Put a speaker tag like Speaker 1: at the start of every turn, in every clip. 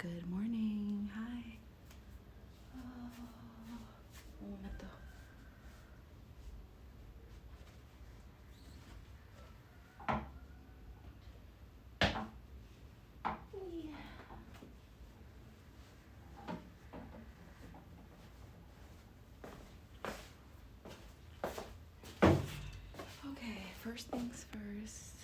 Speaker 1: Good morning. Hi. Un momento. Okay, first things first.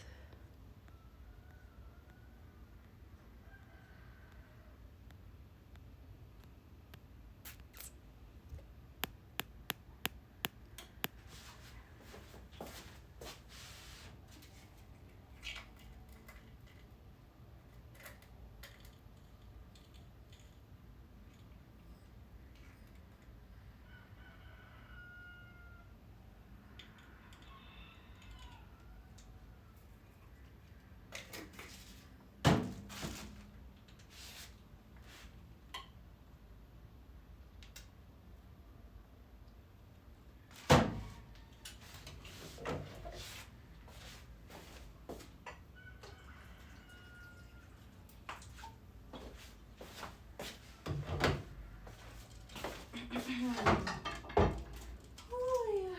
Speaker 1: Oh, yeah.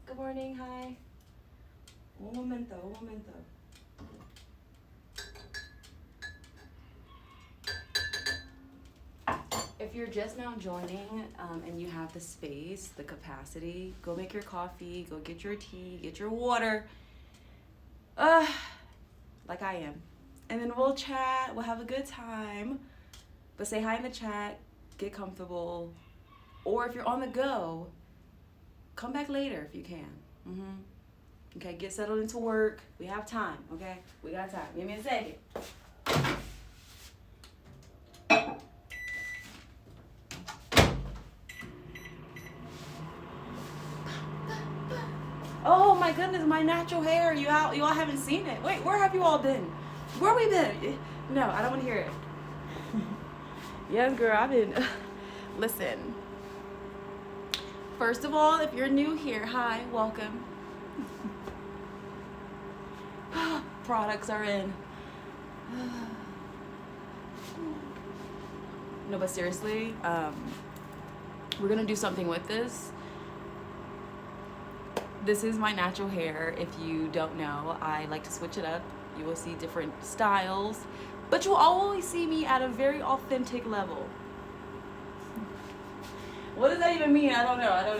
Speaker 1: Good morning. Hi. Un momento. If you're just now joining and you have the space, the capacity, go make your coffee, go get your tea, get your water, like I am. And then we'll chat, we'll have a good time, but say hi in the chat, get comfortable, or if you're on the go, come back later if you can. Okay, get settled into work. We have time, okay? We got time. Give me a second. Oh my goodness, my natural hair. You all haven't seen it. Wait, where have you all been? Where we been? No, I don't want to hear it. Yes, girl, I've been. Listen. First of all, if you're new here, hi, welcome. Products are in. No, but seriously, we're gonna do something with this. This is my natural hair. If you don't know, I like to switch it up. You will see different styles, but you'll always see me at a very authentic level. What does that even mean? I don't know. I have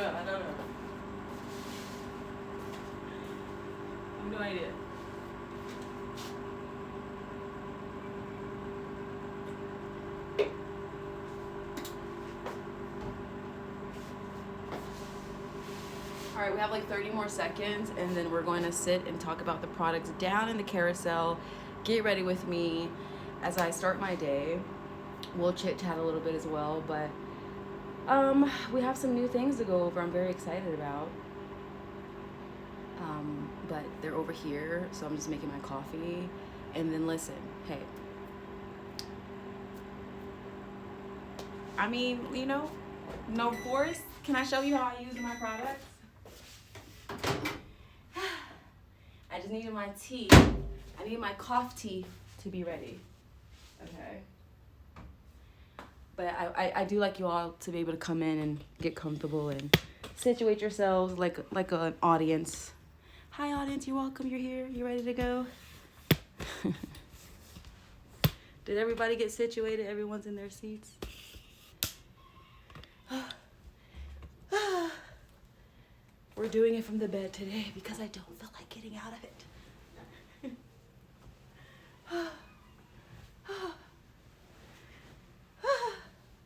Speaker 1: no idea. All right, we have like 30 more seconds, and then we're going to sit and talk about the products down in the carousel. Get ready with me as I start my day. We'll chit-chat a little bit as well, but we have some new things to go over I'm very excited about. But they're over here, so I'm just making my coffee. And then listen, hey. I mean, no force. Can I show you how I use my products? I just needed my tea. I need my coffee tea to be ready. Okay. But I do like you all to be able to come in and get comfortable and situate yourselves like an audience. Hi, audience. You're welcome. You're here. You ready to go? Did everybody get situated? Everyone's in their seats? We're doing it from the bed today because I don't feel like getting out of it.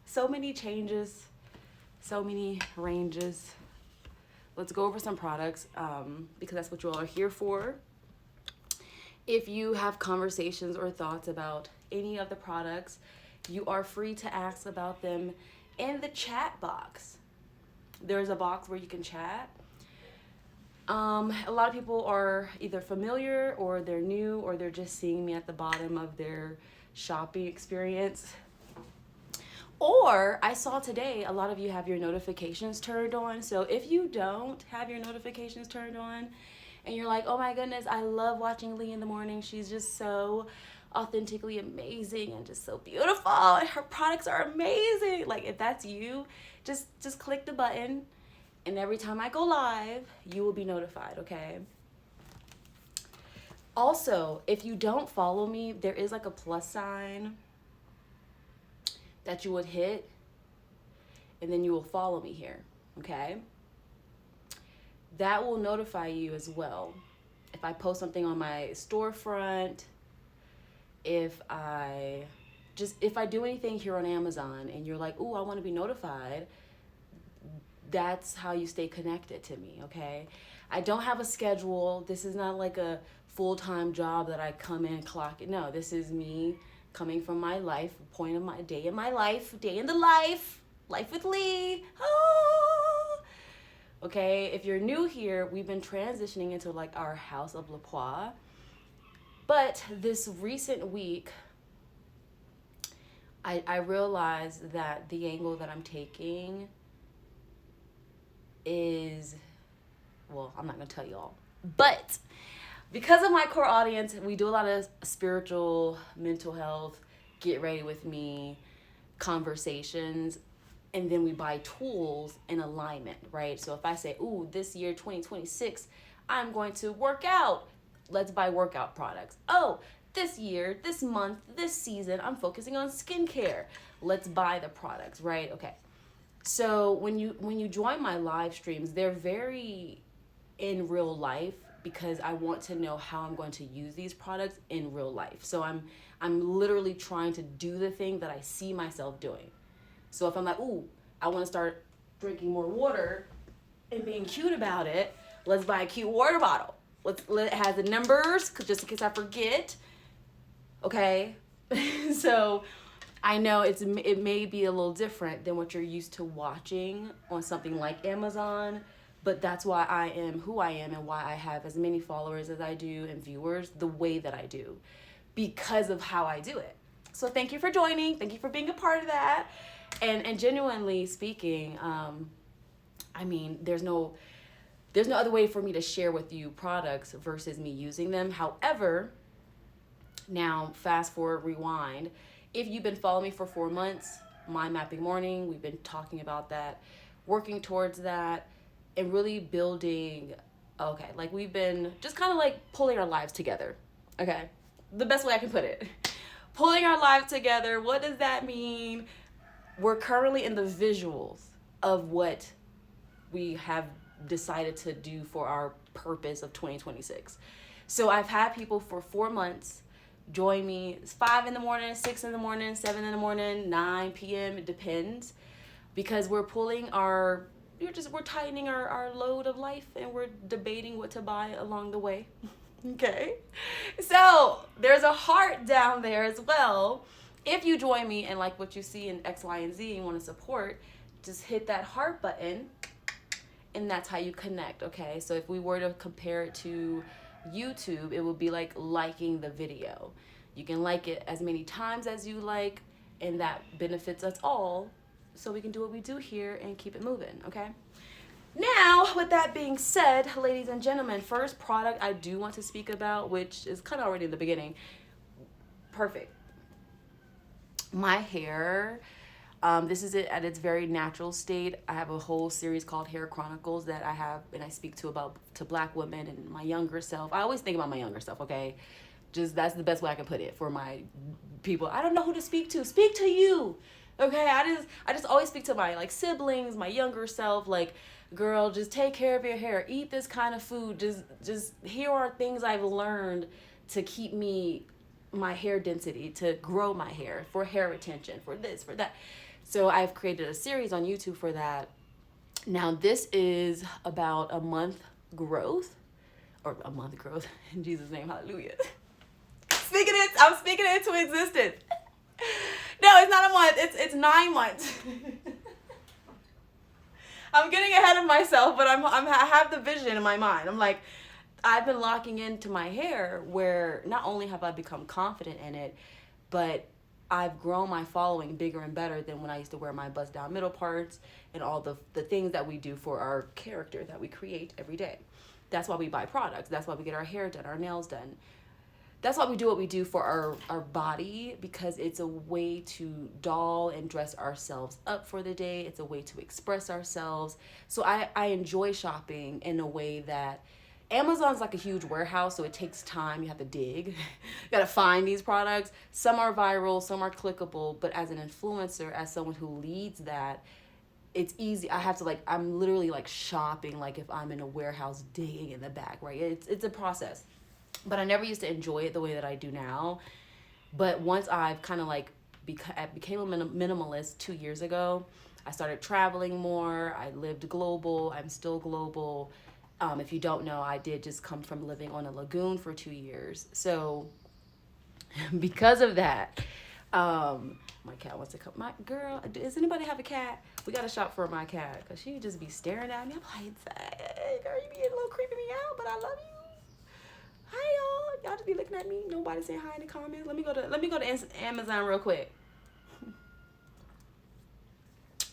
Speaker 1: So many changes, so many ranges. Let's go over some products because that's what you all are here for. If you have conversations or thoughts about any of the products, you are free to ask about them in the chat box. There's a box where you can chat. A lot of people are either familiar or they're new or they're just seeing me at the bottom of their shopping experience. Or I saw today a lot of you have your notifications turned on. So if you don't have your notifications turned on and you're like, oh my goodness, I love watching Lee in the morning. She's just so authentically amazing and just so beautiful, and her products are amazing. Like, if that's you, just click the button, and every time I go live, you will be notified, okay? Also, if you don't follow me, there is like a plus sign that you would hit, and then you will follow me here, okay? That will notify you as well. If I post something on my storefront, if I do anything here on Amazon and you're like, ooh, I want to be notified, that's how you stay connected to me, okay? I don't have a schedule. This is not like a full-time job that I come in, clock it. No, this is me coming from my life, point of my day in my life, day in the life with Lee. Oh. Okay, if you're new here, we've been transitioning into like our house of LaPois. But this recent week, I realized that the angle that I'm taking is, well, I'm not going to tell you all. But because of my core audience, we do a lot of spiritual, mental health, get ready with me, conversations, and then we buy tools in alignment, right? So if I say, ooh, this year, 2026, I'm going to work out, let's buy workout products. Oh, this year, this month, this season, I'm focusing on skincare. Let's buy the products, right? Okay. So when you join my live streams, they're very in real life because I want to know how I'm going to use these products in real life. So I'm literally trying to do the thing that I see myself doing. So if I'm like, ooh, I want to start drinking more water and being cute about it, let's buy a cute water bottle. It has the numbers, just in case I forget. Okay? So I know it may be a little different than what you're used to watching on something like Amazon, but that's why I am who I am and why I have as many followers as I do and viewers the way that I do, because of how I do it. So thank you for joining. Thank you for being a part of that. And genuinely speaking, I mean, there's no other way for me to share with you products versus me using them. However, now fast forward, rewind. If you've been following me for 4 months, Mind Mapping Morning, we've been talking about that, working towards that, and really building, okay, like we've been just kind of like pulling our lives together, okay? The best way I can put it. Pulling our lives together, what does that mean? We're currently in the visuals of what we have decided to do for our purpose of 2026. So I've had people for 4 months join me. It's 5 in the morning, 6 in the morning, 7 in the morning, 9 p.m. It depends, because we're tightening our load of life, and we're debating what to buy along the way. Okay, so there's a heart down there as well. If you join me and like what you see in X, Y, and Z and want to support, just hit that heart button, and that's how you connect. Okay, so if we were to compare it to YouTube, it would be like liking the video. You can like it as many times as you like, and that benefits us all, so we can do what we do here and keep it moving. Okay, now with that being said, ladies and gentlemen, first product I do want to speak about, which is kind of already in the beginning. Perfect. My hair, this is it at its very natural state. I have a whole series called Hair Chronicles that I have, and I speak to Black women and my younger self. I always think about my younger self, okay? Just that's the best way I can put it for my people. I don't know who to speak to. Speak to you, okay? I just always speak to my like siblings, my younger self. Like, girl, just take care of your hair. Eat this kind of food. Just here are things I've learned to keep my hair density, to grow my hair, for hair retention, for this, for that. So I've created a series on YouTube for that. Now this is about a month growth in Jesus' name, hallelujah. I'm speaking it into existence. No, it's not a month, it's 9 months. I'm getting ahead of myself, but I have the vision in my mind. I'm like, I've been locking into my hair, where not only have I become confident in it, but I've grown my following bigger and better than when I used to wear my bust down middle parts and all the things that we do for our character that we create every day. That's why we buy products. That's why we get our hair done, our nails done. that's why we do what we do for our body, because it's a way to doll and dress ourselves up for the day. It's a way to express ourselves. So I enjoy shopping in a way that Amazon's like a huge warehouse, so it takes time. You have to dig. You got to find these products. Some are viral, some are clickable, but as an influencer, as someone who leads that, it's easy. I have to like, I'm literally like shopping like if I'm in a warehouse digging in the back, right? It's a process. But I never used to enjoy it the way that I do now. But once I've kind of like became a minimalist 2 years ago, I started traveling more. I lived global. I'm still global. If you don't know, I did just come from living on a lagoon for 2 years. So because of that, my cat wants to come. My girl, does anybody have a cat? We got to shop for my cat because she just be staring at me. I'm like, hey, girl, you be a little creeping me out, but I love you. Hi y'all. Y'all just be looking at me. Nobody saying hi in the comments. Let me go to Amazon real quick.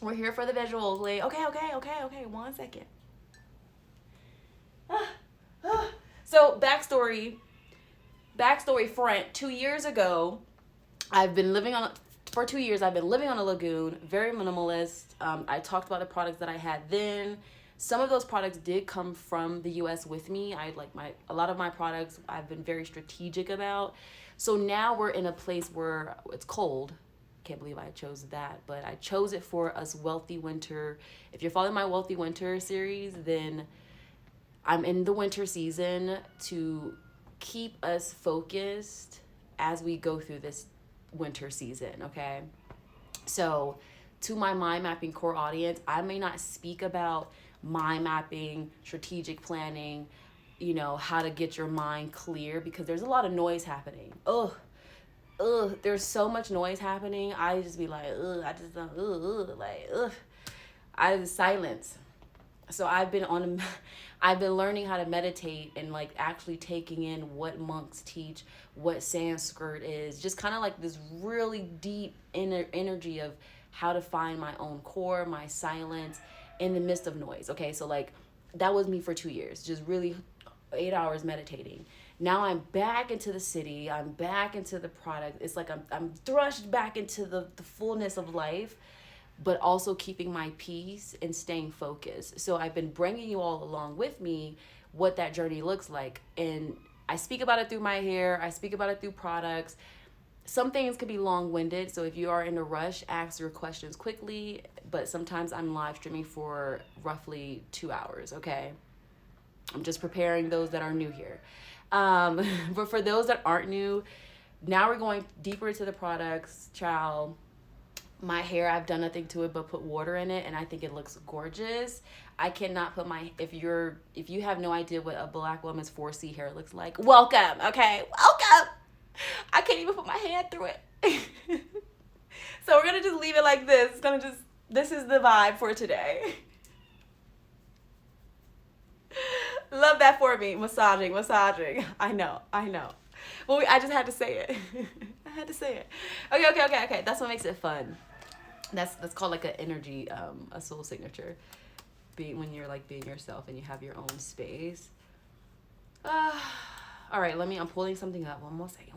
Speaker 1: We're here for the visuals. Like, okay. 1 second. So backstory front. 2 years ago, for 2 years I've been living on a lagoon, very minimalist. I talked about the products that I had then. Some of those products did come from the US with me. A lot of my products I've been very strategic about. So now we're in a place where it's cold. Can't believe I chose that, but I chose it for us Wealthy Winter. If you're following my Wealthy Winter series, then I'm in the winter season to keep us focused as we go through this winter season, okay? So to my mind mapping core audience, I may not speak about mind mapping, strategic planning, how to get your mind clear, because there's a lot of noise happening. There's so much noise happening. I just be like, I just don't, I just silence. So I've been learning how to meditate and like actually taking in what monks teach, what Sanskrit is, just kind of like this really deep inner energy of how to find my own core, my silence in the midst of noise. Okay, so like that was me for 2 years, just really 8 hours meditating. Now I'm back into the city. I'm back into the product. It's like I'm thrust back into the fullness of life, but also keeping my peace and staying focused. So I've been bringing you all along with me what that journey looks like. And I speak about it through my hair. I speak about it through products. Some things could be long-winded, so if you are in a rush, ask your questions quickly, but sometimes I'm live streaming for roughly 2 hours, okay? I'm just preparing those that are new here. But for those that aren't new, now we're going deeper into the products. Child, my hair, I've done nothing to it but put water in it, and I think it looks gorgeous. I cannot put if you have no idea what a Black woman's 4C hair looks like, welcome, okay? Welcome! I can't even put my hand through it. So we're gonna just leave it like this. This is the vibe for today. Love that for me. Massaging. I know. Well, I just had to say it. I had to say it. Okay. That's what makes it fun. That's called like an energy, a soul signature. When you're like being yourself and you have your own space. All right, I'm pulling something up. One more second.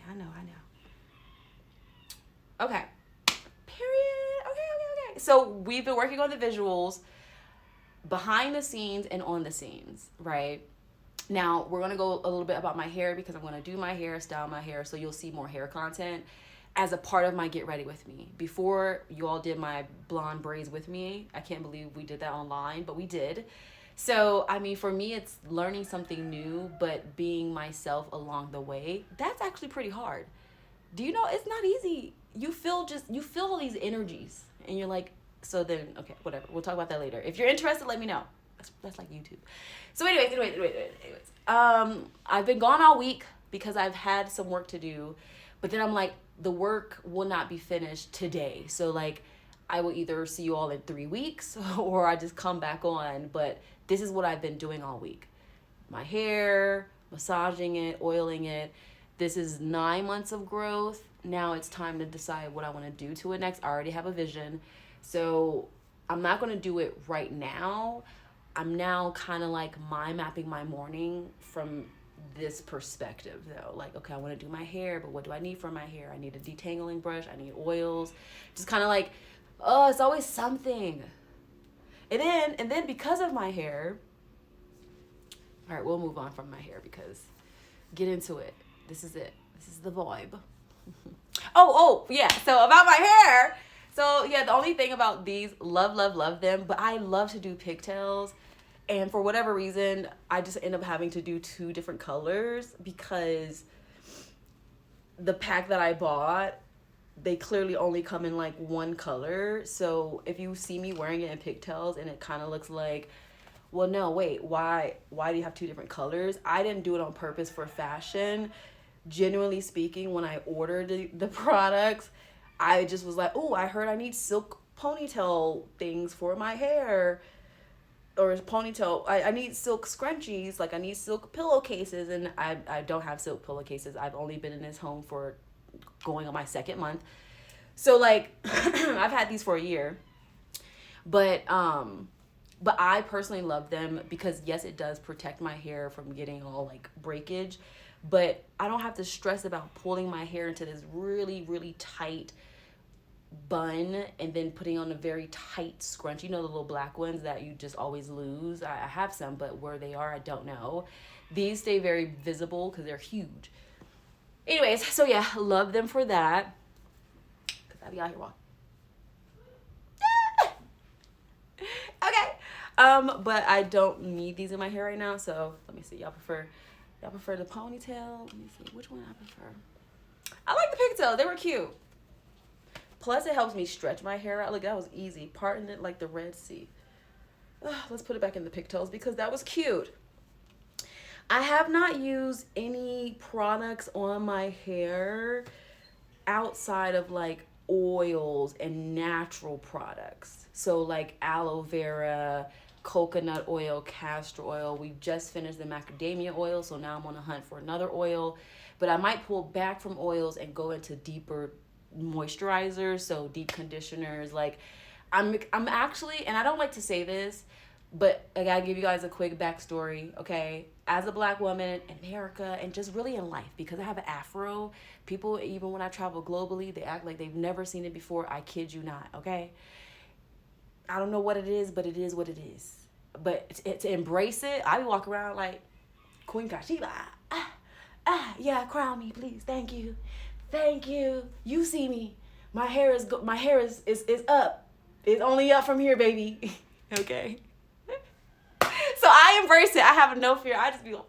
Speaker 1: I know. Okay. Period. Okay. So we've been working on the visuals behind the scenes and on the scenes, right? Now, we're going to go a little bit about my hair because I'm going to do my hair, style my hair, so you'll see more hair content as a part of my Get Ready With Me. Before, you all did my blonde braids with me. I can't believe we did that online, but we did. So, for me, it's learning something new, but being myself along the way. That's actually pretty hard. Do you know, it's not easy. You feel all these energies, and you're like, so then, okay, whatever. We'll talk about that later. If you're interested, let me know. That's like YouTube. So anyways. I've been gone all week because I've had some work to do, but then I'm like, the work will not be finished today. So like, I will either see you all in 3 weeks or I just come back on, but this is what I've been doing all week. My hair, massaging it, oiling it. This is 9 months of growth. Now it's time to decide what I want to do to it next. I already have a vision. So I'm not going to do it right now. I'm now kind of like mind mapping my morning from this perspective though. Like, okay, I want to do my hair, but what do I need for my hair? I need a detangling brush. I need oils. Just kind of like, oh, it's always something. And then because of my hair, all right, we'll move on from my hair because get into it. This is it. This is the vibe. Yeah. So about my hair. So yeah, the only thing about these, love them, but I love to do pigtails. And for whatever reason, I just end up having to do 2 different colors because the pack that I bought, they clearly only come in like 1 color. So if you see me wearing it in pigtails and it kind of looks like, well, no, wait, why do you have 2 different colors? I didn't do it on purpose for fashion. Genuinely speaking, when I ordered the products, I just was like, oh, I heard I need silk ponytail things for my hair. Or ponytail, I need silk scrunchies, like I need silk pillowcases, and I don't have silk pillowcases. I've only been in this home for going on my 2nd month. So like, I've had these for a year. But I personally love them because yes, it does protect my hair from getting all like breakage, but I don't have to stress about pulling my hair into this really, really tight bun and then putting on a very tight scrunch. You know, the little black ones that you just always lose. I have some, but where they are, I don't know. These stay very visible because they're huge. Anyways, so yeah, love them for that. Because I be out here walking. Okay. But I don't need these in my hair right now, so let me see. Y'all prefer the ponytail? Let me see. Which one I prefer? I like the pigtail. They were cute. Plus, it helps me stretch my hair out. Look, that was easy. Parting it like the Red Sea. Let's put it back in the pigtails because that was cute. I have not used any products on my hair outside of like oils and natural products. So like aloe vera, coconut oil, castor oil. We just finished the macadamia oil, so now I'm on a hunt for another oil. But I might pull back from oils and go into deeper moisturizers, so deep conditioners. Like I'm actually, and I don't like to say this, but I gotta give you guys a quick backstory, okay? As a Black woman in America and just really in life, because I have an afro, people, even when I travel globally, they act like they've never seen it before. I kid you not, okay? I don't know what it is, but it is what it is. But to embrace it, I be walking around like Queen Kashiba. Yeah, crown me, please. Thank you. Thank you. You see me. My hair is up. It's only up from here, baby. Okay. So I embrace it. I have no fear. I just be like,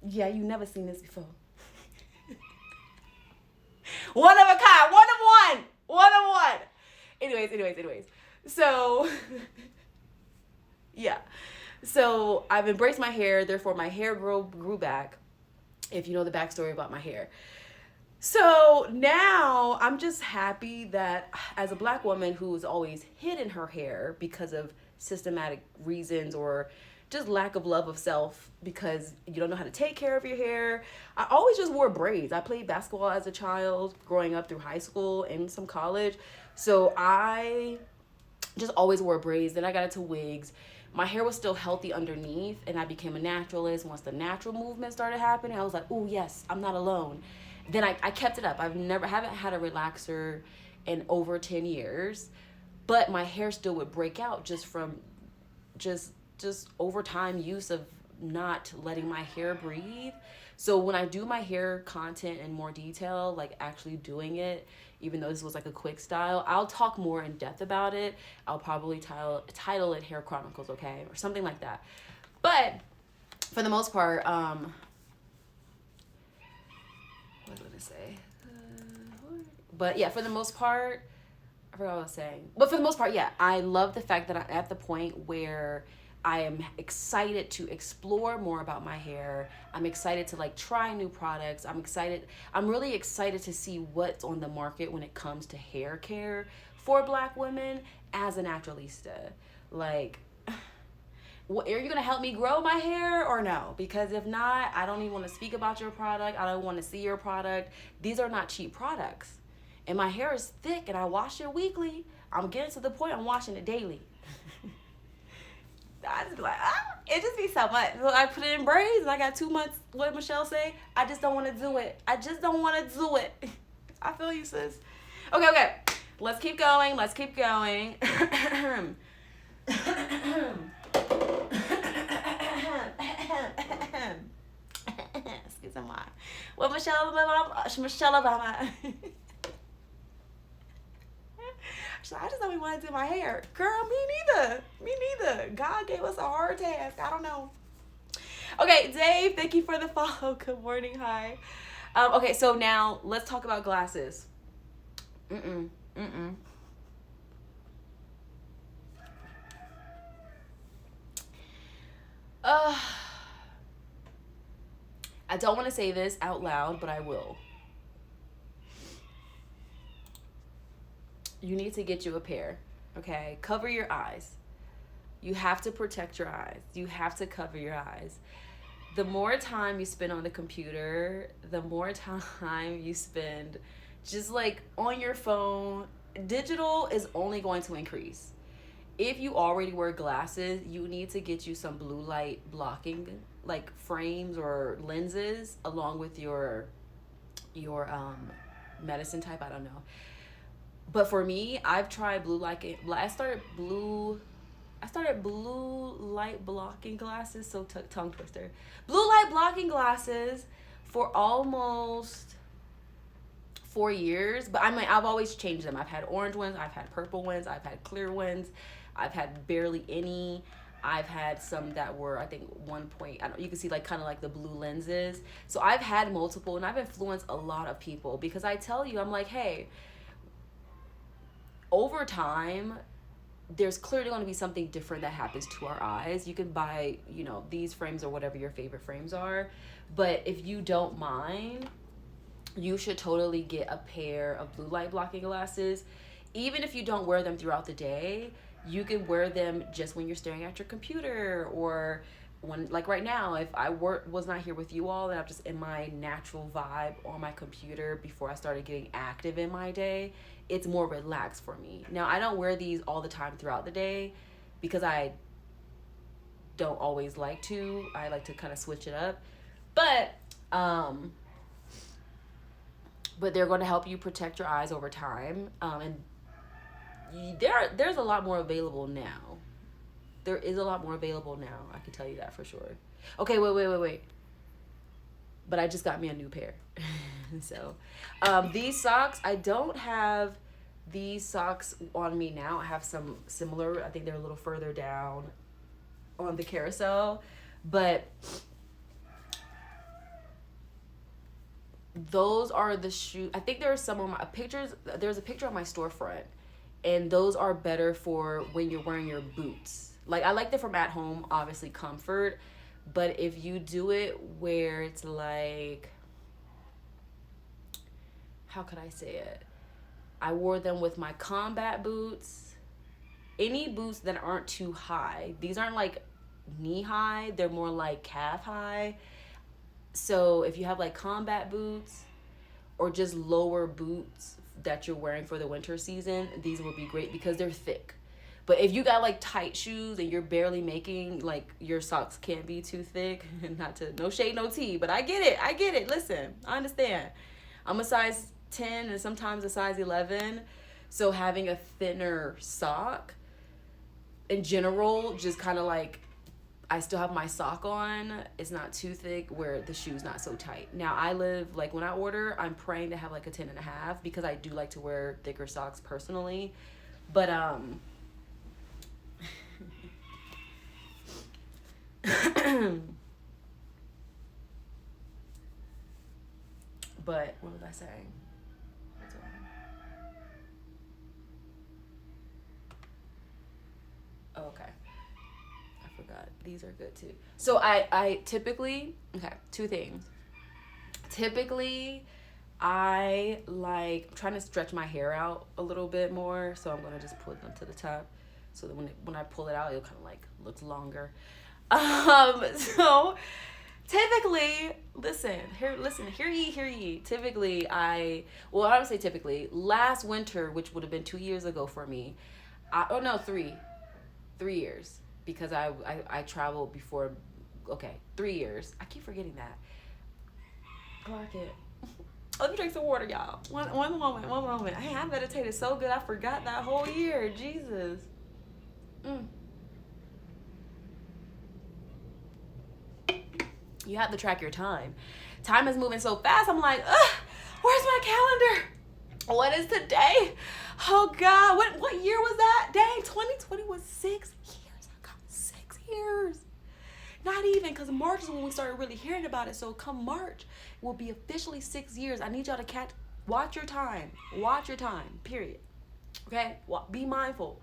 Speaker 1: yeah, you never seen this before. One of a kind. One of one. One of one. Anyways. So, yeah. So I've embraced my hair. Therefore, my hair grew back. If you know the backstory about my hair. So now I'm just happy that as a Black woman who's always hidden her hair because of systematic reasons or just lack of love of self because you don't know how to take care of your hair. I always just wore braids. I played basketball as a child growing up through high school and some college. So I just always wore braids. Then I got into wigs. My hair was still healthy underneath and I became a naturalist. Once the natural movement started happening, I was like, oh yes, I'm not alone. Then I kept it up. Haven't had a relaxer in over 10 years, but my hair still would break out just from just over time use of not letting my hair breathe. So when I do my hair content in more detail, like actually doing it, even though this was like a quick style, I'll talk more in depth about it. I'll probably title it Hair Chronicles, okay? Or something like that. But for the most part, what did I say? But yeah, for the most part, I forgot what I was saying. But for the most part, yeah, I love the fact that I'm at the point where I am excited to explore more about my hair. I'm excited to like try new products. I'm really excited to see what's on the market when it comes to hair care for Black women as a naturalista. Like, are you going to help me grow my hair or no? Because if not, I don't even want to speak about your product. I don't want to see your product. These are not cheap products. And my hair is thick and I wash it weekly. I'm getting to the point I'm washing it daily. I just be like, it just be so much. So I put it in braids, and I got 2 months. What did Michelle say? I just don't want to do it. I just don't want to do it. I feel you, sis. Okay. Let's keep going. Excuse me. Well, Michelle Obama. I just don't want to do my hair. Girl, me neither. God gave us a hard task. I don't know. Okay, Dave, thank you for the follow. Good morning. Hi. Okay, so now let's talk about glasses. I don't want to say this out loud, but I will. You need to get you a pair, okay? Cover your eyes. You have to protect your eyes. You have to cover your eyes. The more time you spend on the computer, the more time you spend just like on your phone, digital is only going to increase. If you already wear glasses, you need to get you some blue light blocking like frames or lenses along with your medicine type, I don't know. But for me, I've tried blue light. I started blue light blocking glasses. So tongue twister. Blue light blocking glasses for almost 4 years. But I mean, I've always changed them. I've had orange ones. I've had purple ones. I've had clear ones. I've had barely any. I've had some that were, I think, 1 point. I don't. You can see like kind of like the blue lenses. So I've had multiple, and I've influenced a lot of people because I tell you, I'm like, hey. Over time, there's clearly going to be something different that happens to our eyes. You can buy, these frames or whatever your favorite frames are. But if you don't mind, you should totally get a pair of blue light blocking glasses. Even if you don't wear them throughout the day, you can wear them just when you're staring at your computer or when, like right now, if I was not here with you all and I'm just in my natural vibe on my computer before I started getting active in my day, it's more relaxed for me. Now, I don't wear these all the time throughout the day because I don't always like to. I like to kind of switch it up. But they're going to help you protect your eyes over time. And there's a lot more available now. There is a lot more available now. I can tell you that for sure. Okay, wait. But I just got me a new pair. So, these socks, I don't have these socks on me now. I have some similar. I think they're a little further down on the carousel. But those are the shoes. I think there are some of my pictures. There's a picture on my storefront. And those are better for when you're wearing your boots. Like, I like them from at home, obviously comfort. But if you do it where it's like, how could I say it? I wore them with my combat boots. Any boots that aren't too high. These aren't like knee high. They're more like calf high. So if you have like combat boots or just lower boots that you're wearing for the winter season, these would be great because they're thick. But if you got like tight shoes and you're barely making, like, your socks can't be too thick, no shade, no tea, but I get it. Listen, I understand. I'm a size 10 and sometimes a size 11. So having a thinner sock in general, just kind of like, I still have my sock on. It's not too thick where the shoe's not so tight. Now I live, like, when I order, I'm praying to have like a 10.5 because I do like to wear thicker socks personally. But, but what was I saying? Oh, okay. I forgot. These are good too. So I typically, okay, 2 things. Typically, I like trying to stretch my hair out a little bit more. So I'm going to just put them to the top. So that when I pull it out, it'll kind of like look longer. So typically, hear ye. Typically, I don't say typically. Last winter, which would have been 2 years ago for me, 3 years. because I traveled before. Okay, 3 years. I keep forgetting that. Oh, I can't. Let me drink some water, y'all. One moment. Hey, I meditated so good I forgot that whole year. Jesus. You have to track your time. Time is moving so fast. I'm like, ugh, where's my calendar? What is today? Oh God, what year was that? Dang, 2020 was 6 years ago. 6 years. Not even, because March is when we started really hearing about it. So come March, it will be officially 6 years. I need y'all to watch your time. Watch your time, period. Okay? Be mindful.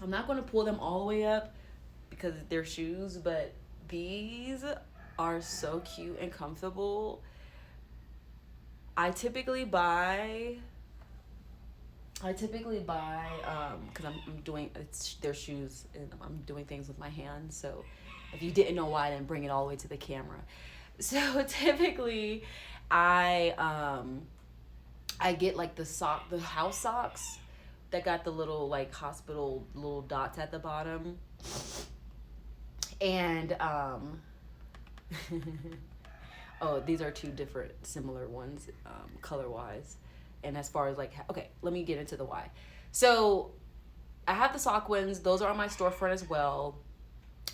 Speaker 1: I'm not going to pull them all the way up because they're shoes, but these are so cute and comfortable. I typically buy because I'm doing their shoes and I'm doing things with my hands. So if you didn't know why, I didn't bring it all the way to the camera. So typically, I get like the house socks that got the little like hospital little dots at the bottom, and oh, these are two different similar ones, color wise. And as far as like, okay, let me get into the why. So I have the sock ones. Those are on my storefront as well.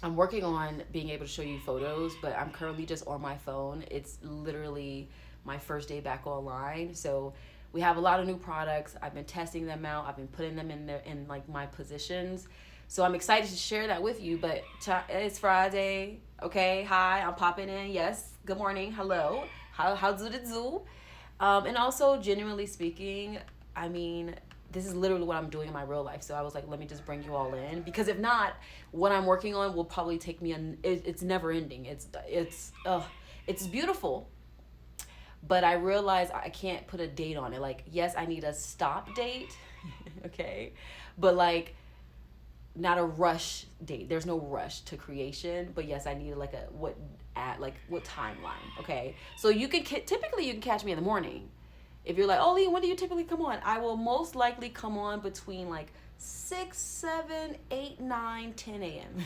Speaker 1: I'm working on being able to show you photos, but I'm currently just on my phone. It's literally my first day back online. So we have a lot of new products. I've been testing them out. I've been putting them in like my positions. So I'm excited to share that with you, but it's Friday. Okay. Hi, I'm popping in. Yes. Good morning. Hello. How's it do? And also, genuinely speaking, I mean, this is literally what I'm doing in my real life. So I was like, let me just bring you all in, because if not, what I'm working on will probably take me it's never ending. It's beautiful, but I realize I can't put a date on it. Like, yes, I need a stop date. Okay. But like, not a rush date. There's no rush to creation, but yes, I need like what timeline. Okay. So typically you can catch me in the morning. If you're like, oh, Lee, when do you typically come on? I will most likely come on between like 6, 7, 8, 9, 10 a.m.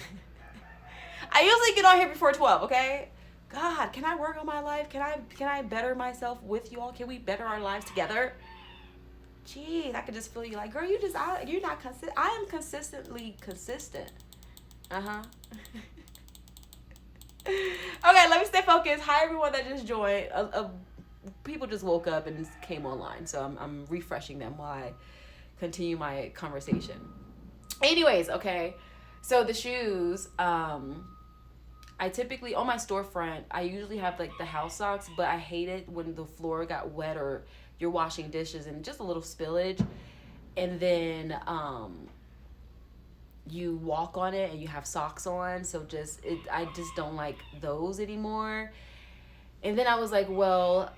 Speaker 1: I usually get on here before 12. Okay. God, can I work on my life? Can I better myself with you all? Can we better our lives together? Jeez, I could just feel you like, girl, you're not consistent. I am consistently consistent. Okay, let me stay focused. Hi, everyone that just joined. People just woke up and came online, so I'm refreshing them while I continue my conversation. Anyways, okay, so the shoes, I typically, on my storefront, I usually have like the house socks, but I hate it when the floor got wet or you're washing dishes and just a little spillage, and then you walk on it and you have socks on, so I just don't like those anymore. And then I was like, well,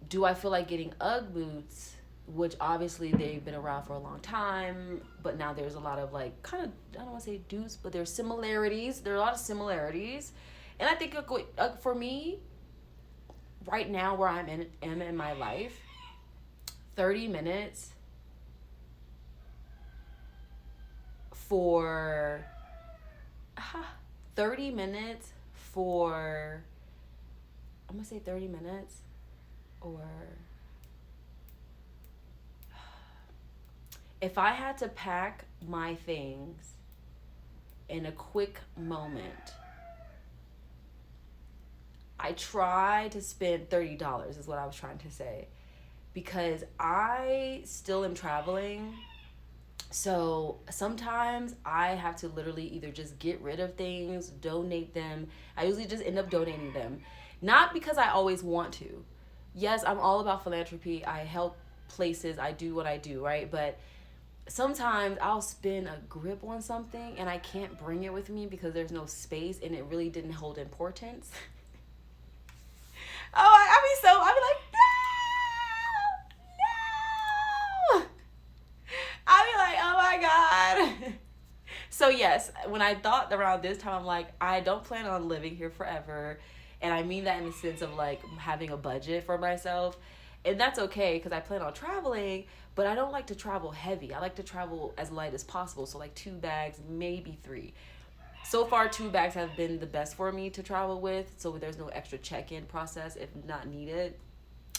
Speaker 1: do I feel like getting UGG boots, which obviously they've been around for a long time, but now there's a lot of like kind of, I don't want to say dupes, but there's similarities. There are a lot of similarities, and I think for me right now where am in my life, 30 minutes for 30 minutes for, I'm gonna say 30 minutes, or if I had to pack my things in a quick moment, I try to spend $30 is what I was trying to say, because I still am traveling. So sometimes I have to literally either just get rid of things, donate them. I usually just end up donating them. Not because I always want to. Yes, I'm all about philanthropy. I help places. I do what I do, right? But sometimes I'll spin a grip on something and I can't bring it with me because there's no space and it really didn't hold importance. I'd be like, no. I'd be like, oh my God. So yes, when I thought around this time, I'm like, I don't plan on living here forever. And I mean that in the sense of like having a budget for myself. And that's okay because I plan on traveling, but I don't like to travel heavy. I like to travel as light as possible. So like 2 bags, maybe 3. So far, 2 bags have been the best for me to travel with. So there's no extra check-in process if not needed.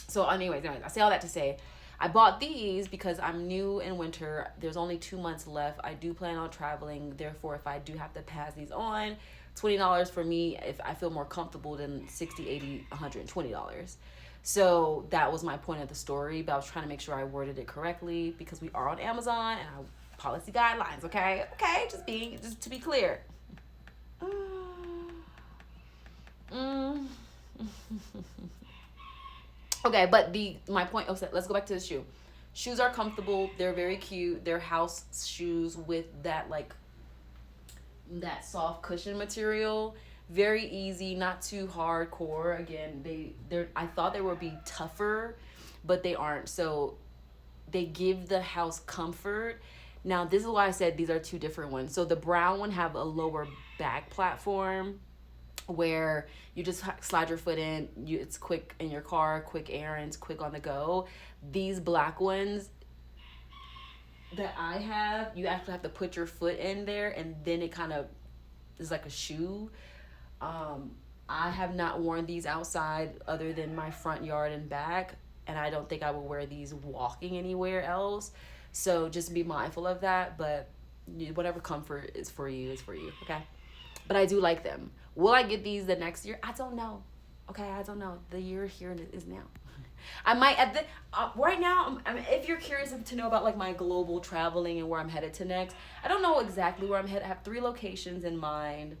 Speaker 1: So anyways, I say all that to say, I bought these because I'm new in winter. There's only 2 months left. I do plan on traveling. Therefore, if I do have to pass these on, $20 for me if I feel more comfortable than $60, $80, $120. So that was my point of the story, but I was trying to make sure I worded it correctly because we are on Amazon and our policy guidelines, okay? Okay, just to be clear. Okay, but my point, let's go back to the shoe. Shoes are comfortable. They're very cute. They're house shoes with that soft cushion material. Very easy, not too hardcore. Again, I thought they would be tougher, but they aren't. So they give the house comfort. Now, this is why I said these are 2 different ones. So the brown one have a lower back platform where you just slide your foot in. It's quick in your car, quick errands, quick on the go. These black ones that I have, you actually have to put your foot in there, and then it kind of is like a shoe. I have not worn these outside other than my front yard and back, and I don't think I will wear these walking anywhere else. So just be mindful of that, but whatever comfort is for you, okay? But I do like them. Will I get these the next year? I don't know. Okay, I don't know. The year here is now. I might right now. If you're curious to know about like my global traveling and where I'm headed to next, I don't know exactly where I'm headed. I have 3 locations in mind.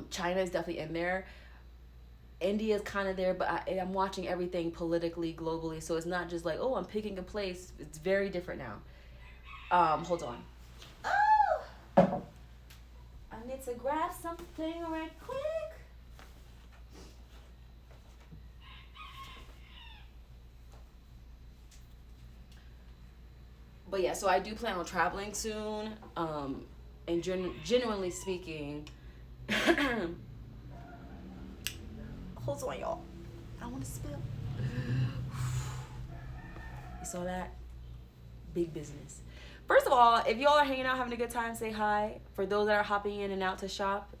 Speaker 1: China is definitely in there. India is kind of there, but I'm watching everything politically, globally, so it's not just like, oh, I'm picking a place. It's very different now. Hold on. Oh! I need to grab something right quick. But yeah, so I do plan on traveling soon. And genuinely speaking, hold on, y'all. I don't want to spill. You saw that? Big business. First of all, if y'all are hanging out, having a good time, say hi. For those that are hopping in and out to shop,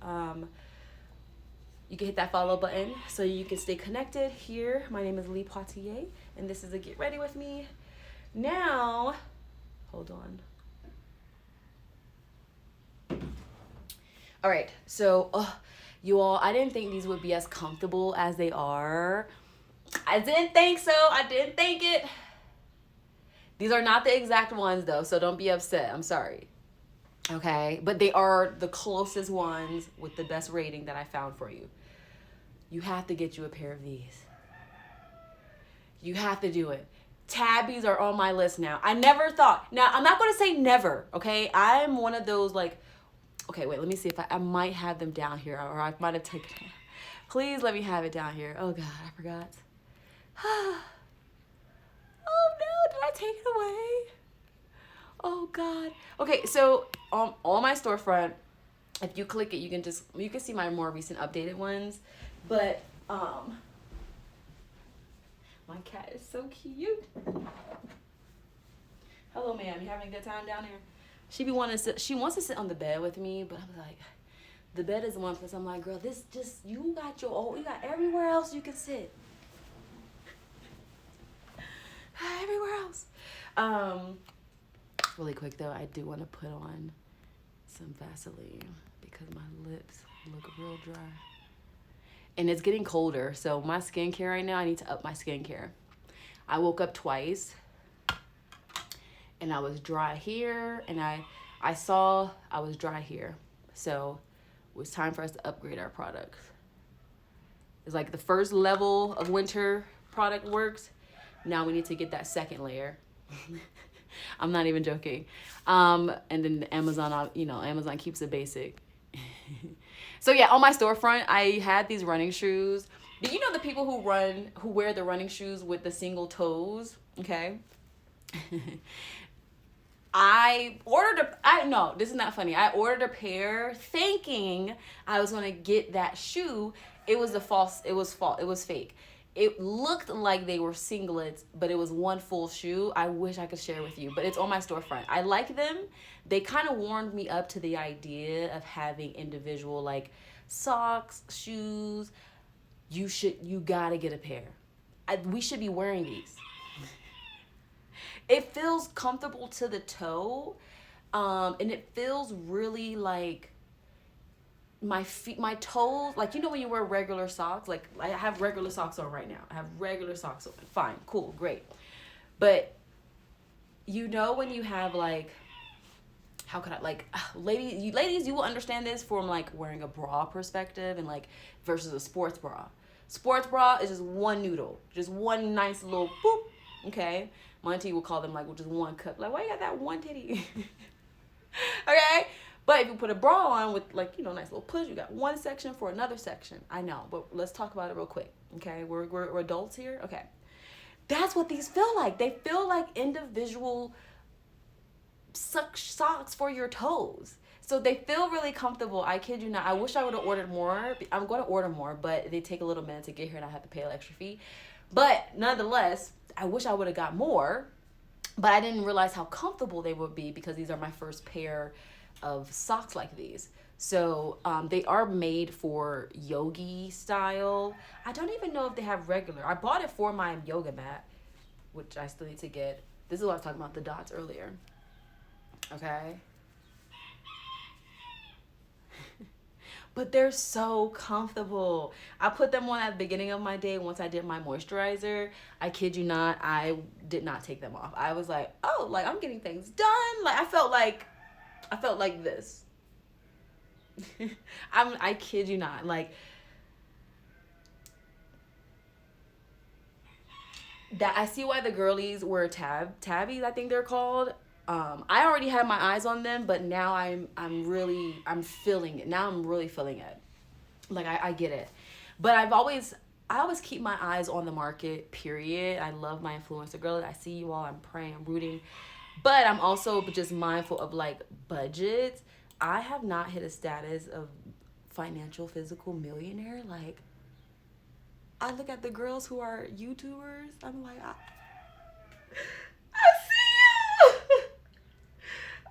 Speaker 1: you can hit that follow button so you can stay connected here. My name is Lee Poitier, and this is a Get Ready With Me. Now, hold on. All right, so you all, I didn't think these would be as comfortable as they are. I didn't think so. I didn't think it. These are not the exact ones though, so don't be upset. I'm sorry. Okay, but they are the closest ones with the best rating that I found for you. You have to get you a pair of these. You have to do it. Tabbies are on my list now. I never thought. Now, I'm not going to say never, okay? I'm one of those like, okay, wait, let me see if I might have them down here, or I might have taken it. Please let me have it down here. Oh, God, I forgot. Oh, no, did I take it away? Oh, God. Okay, so on my storefront, if you click it, you can see my more recent updated ones. But, my cat is so cute. Hello, ma'am. You having a good time down here? She wants to sit on the bed with me, but I'm like, the bed is one place. I'm like, girl, you got everywhere else you can sit. Everywhere else. Really quick though, I do want to put on some Vaseline because my lips look real dry. And it's getting colder, so my skincare right now, I need to up my skincare. I woke up twice, and I was dry here, and I saw I was dry here. So it was time for us to upgrade our products. It's like the first level of winter product works. Now we need to get that second layer. I'm not even joking. And then Amazon, Amazon keeps it basic. So yeah, on my storefront, I had these running shoes. Do you know the people who wear the running shoes with the single toes? Okay. This is not funny. I ordered a pair thinking I was going to get that shoe. It was fake. It looked like they were singlets, but it was one full shoe. I wish I could share with you, but it's on my storefront. I like them. They kind of warmed me up to the idea of having individual like socks, shoes. You gotta get a pair. We should be wearing these. It feels comfortable to the toe, and it feels really like my feet, my toes, like, you know when you wear regular socks, like I have regular socks on right now. I have regular socks on. Fine, cool, great. But you know when you have like, how could I, like, ladies, you will understand this from like wearing a bra perspective and like versus a sports bra. Sports bra is just one noodle, just one nice little boop. Okay, my auntie will call them like just one cup. Like, why you got that one titty? Okay. But if you put a bra on with, like, you know, nice little push, you got one section for another section. I know, but let's talk about it real quick, okay? We're adults here, okay? That's what these feel like. They feel like individual socks for your toes. So they feel really comfortable. I kid you not. I wish I would have ordered more. I'm going to order more, but they take a little minute to get here and I have to pay an extra fee. But nonetheless, I wish I would have got more, but I didn't realize how comfortable they would be because these are my first pair of socks like these. So they are made for yogi style. I don't even know if they have regular. I bought it for my yoga mat, which I still need to get. This is what I was talking about, the dots earlier. Okay. But they're so comfortable. I put them on at the beginning of my day once I did my moisturizer. I kid you not, I did not take them off. I was like, oh, like I'm getting things done. Like I felt like this. I kid you not. Like that, I see why the girlies wear tabbies, I think they're called. I already had my eyes on them, but now I'm feeling it. Now I'm really feeling it. Like I get it. But I always keep my eyes on the market, period. I love my influencer girl. I see you all, I'm praying, I'm rooting. But I'm also just mindful of like budgets. I have not hit a status of financial physical millionaire. Like I look at the girls who are YouTubers. I'm like, I see you.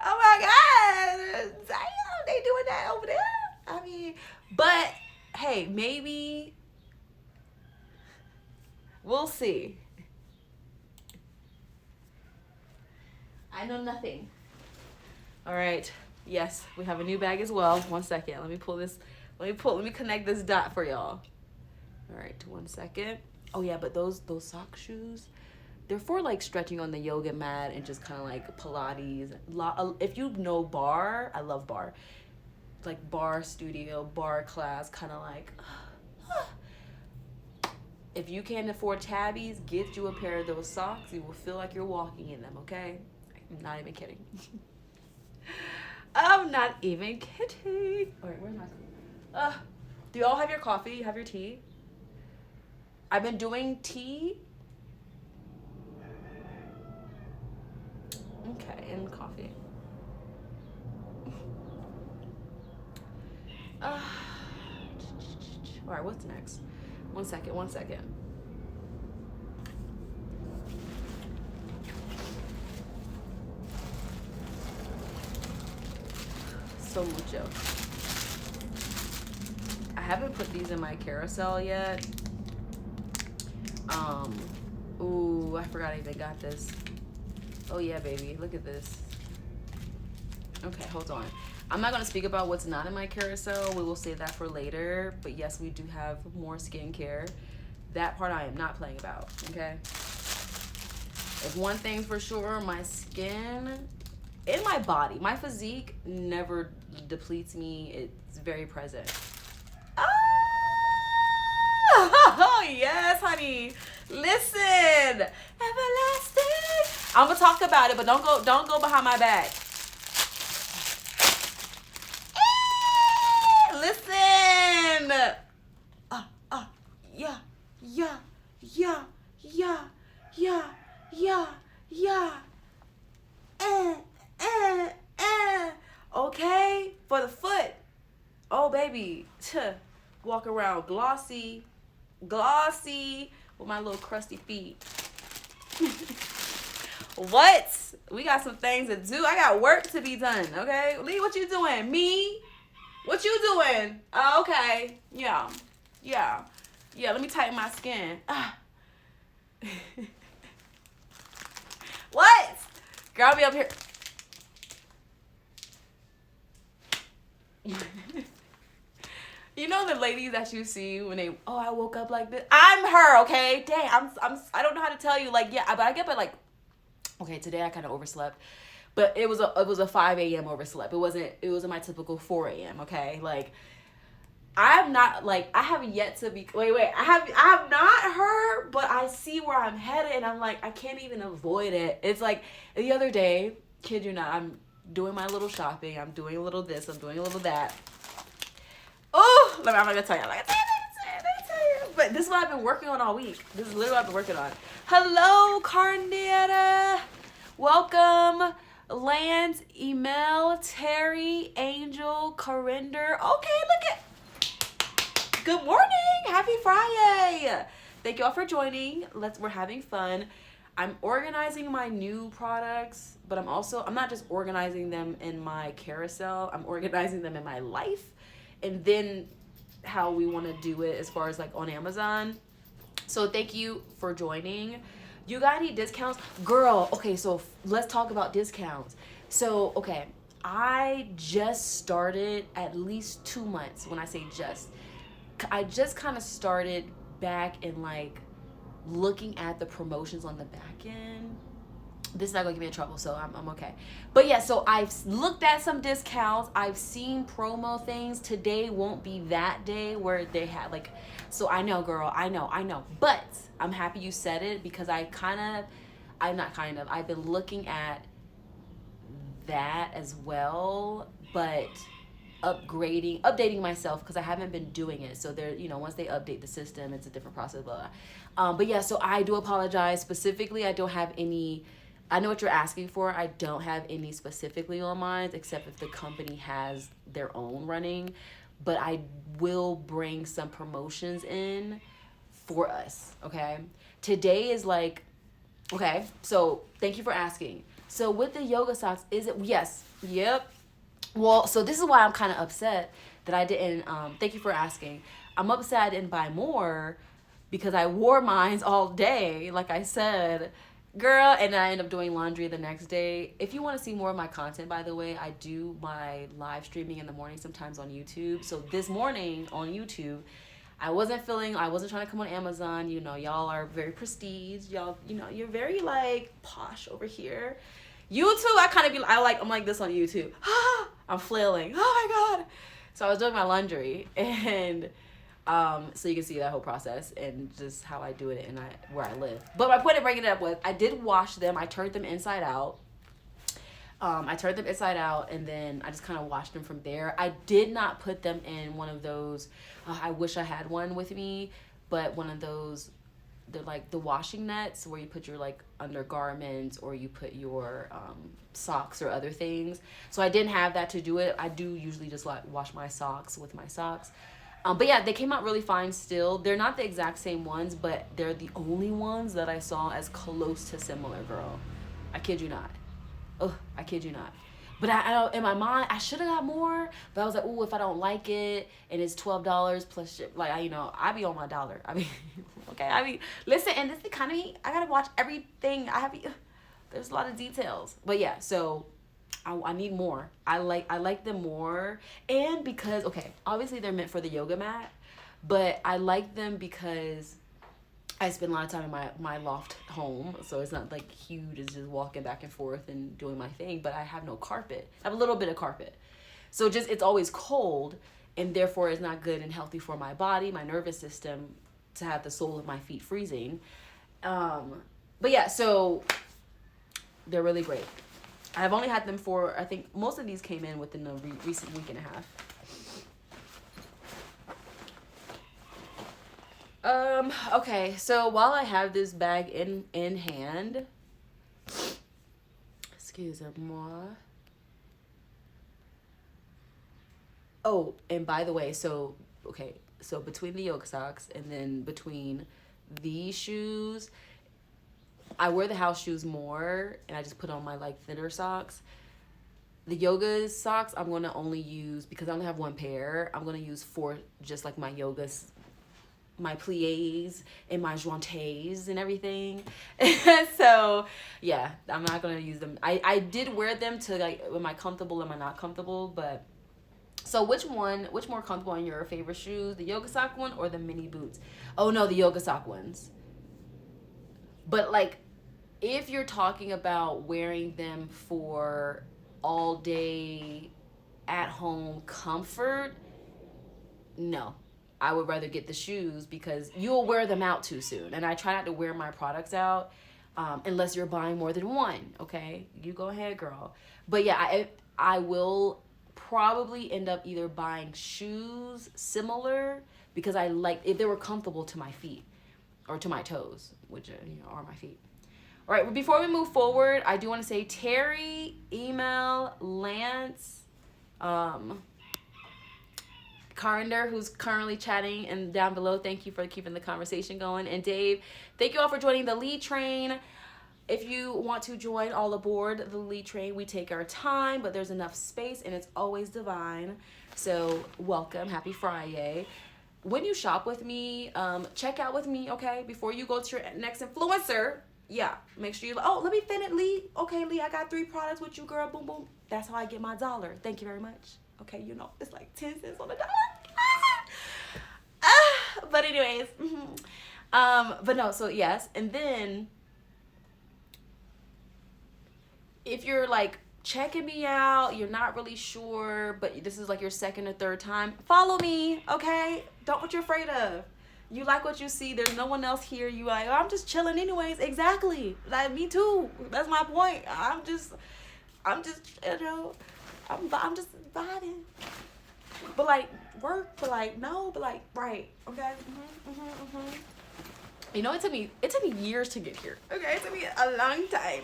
Speaker 1: Oh my God. Damn, they doing that over there. I mean, but hey, maybe we'll see. I know nothing. All right. Yes, we have a new bag as well. 1 second. Let me connect this dot for y'all. All right, 1 second. Oh yeah, but those sock shoes, they're for like stretching on the yoga mat and just kind of like Pilates. If you know bar, I love bar. Like bar studio, bar class, kind of like. If you can't afford tabbies, get you a pair of those socks. You will feel like you're walking in them, okay? I'm not even kidding. I'm not even kidding. All right, where's my coffee? Do y'all have your coffee? You have your tea? I've been doing tea. Okay, and coffee. All right, what's next? 1 second, 1 second. So mucho. I haven't put these in my carousel yet. Ooh, I forgot I even got this. Oh yeah, baby, look at this. Okay, hold on. I'm not gonna speak about what's not in my carousel. We will save that for later. But yes, we do have more skincare. That part I am not playing about, okay? If one thing for sure, my skin in my body, my physique never depletes me. It's very present. Oh, yes, honey. Listen, everlasting. I'm gonna talk about it, but don't go behind my back. Listen. Yeah. Okay, for the foot. Oh, baby. Walk around glossy with my little crusty feet. What? We got some things to do. I got work to be done, okay? Lee, what you doing? Me? What you doing? Oh, okay. Yeah. Yeah. Yeah, let me tighten my skin. What? Girl, I'll be up here. You know the ladies that you see when they, oh, I woke up like this. I'm her, okay? Dang, I don't know how to tell you. Like, yeah, but I get, but like, okay, today I kind of overslept, but it was a 5 a.m. overslept. It wasn't my typical 4 a.m. Okay, like, I'm not, like, I have yet to be, wait, I have not her, but I see where I'm headed, and I'm like, I can't even avoid it. It's like, the other day, kid you not, I'm doing my little shopping, I'm doing a little this, I'm doing a little that. Oh, I'm not gonna tell you, but this is what I've been working on all week. This is literally what I've been working on. Hello, Carnetta. Welcome, Lance, Emel, Terry, Angel, Corinder. Okay, look at. Good morning. Happy Friday. Thank you all for joining. We're having fun. I'm organizing my new products, but I'm not just organizing them in my carousel. I'm organizing them in my life, and then how we want to do it as far as like on Amazon. So thank you for joining. You got any discounts? Girl, okay, so let's talk about discounts. So, okay, I just started at least 2 months. When I say just, I just kind of started back in like looking at the promotions on the back end. This is not gonna get me in trouble, so I'm okay. But yeah, so I've looked at some discounts. I've seen promo things. Today won't be that day where they had like, so I know, girl, I know. But I'm happy you said it because I've been looking at that as well, but updating myself because I haven't been doing it. So they're, once they update the system, it's a different process, blah, blah. But yeah, so I do apologize. Specifically, I don't have any. I know what you're asking for. I don't have any specifically on mine, except if the company has their own running. But I will bring some promotions in for us, okay? Today is like, okay, so thank you for asking. So with the yoga socks, is it, yes, yep. Well, so this is why I'm kind of upset that I didn't, thank you for asking. I'm upset I didn't buy more because I wore mines all day, like I said. Girl, and I end up doing laundry the next day. If you want to see more of my content, by the way, I do my live streaming in the morning sometimes on YouTube. So this morning on YouTube, I wasn't trying to come on Amazon. Y'all are very prestige. Y'all, you're very like posh over here. YouTube, I'm like this on YouTube. I'm flailing. Oh my God. So I was doing my laundry and so you can see that whole process and just how I do it and where I live. But my point of bringing it up was I did wash them. I turned them inside out. And then I just kind of washed them from there. I did not put them in one of those. I wish I had one with me, but one of those. They're like the washing nets where you put your like undergarments or you put your socks or other things. So I didn't have that to do it. I do usually just like wash my socks with my socks. But yeah, they came out really fine still. They're not the exact same ones, but they're the only ones that I saw as close to similar, girl. I kid you not. I kid you not. But I in my mind, I should have got more. But I was like, oh, if I don't like it, and it's $12 plus ship, like I be on my dollar. Okay. Listen, in this economy, I gotta watch everything. There's a lot of details. But yeah, so I need more. I like them more, and because obviously they're meant for the yoga mat, but I like them because I spend a lot of time in my loft home, so it's not like huge. It's just walking back and forth and doing my thing, but I have no carpet. I have a little bit of carpet. So it's always cold, and therefore it's not good and healthy for my body, my nervous system, to have the sole of my feet freezing. But yeah, so they're really great. I've only had them for, I think most of these came in within the recent week and a half. Okay, so while I have this bag in hand, excusez-moi. Oh, and by the way, so between the yoga socks and then between these shoes, I wear the house shoes more, and I just put on my like thinner socks. The yoga socks I'm gonna only use, because I only have one pair, I'm gonna use for just like my yogas, my plies and my jointes and everything. So yeah, I'm not gonna use them. I did wear them to like, am I comfortable, am I not comfortable? But so which more comfortable in your favorite shoes, the yoga sock one or the mini boots? Oh no, the yoga sock ones. But like, if you're talking about wearing them for all day at home comfort, no. I would rather get the shoes, because you'll wear them out too soon. And I try not to wear my products out unless you're buying more than one, okay? You go ahead, girl. But yeah, I will probably end up either buying shoes similar, because I like, if they were comfortable to my feet or to my toes, which are my feet. All right, before we move forward, I do want to say Terry, email, Lance, Carinder, who's currently chatting and down below, thank you for keeping the conversation going. And Dave, thank you all for joining the lead train. If you want to join all aboard the lead train, we take our time, but there's enough space and it's always divine. So welcome, happy Friday. When you shop with me, check out with me, okay? Before you go to your next influencer, yeah, make sure you, oh, let me fit it, Lee. Okay, Lee, I got 3 products with you, girl. Boom, boom. That's how I get my dollar. Thank you very much. Okay, you know, it's like 10 cents on the dollar. But anyways, but no, so yes. And then if you're like checking me out, you're not really sure, but this is like your second or third time, follow me, okay? Don't what you're afraid of. You like what you see. There's no one else here. You like, oh, I'm just chilling anyways. Exactly. Like me too. That's my point. I'm just, you know, I'm just vibing. But like work, but like no, but like right. Okay. You know, it took me years to get here. Okay, it took me a long time.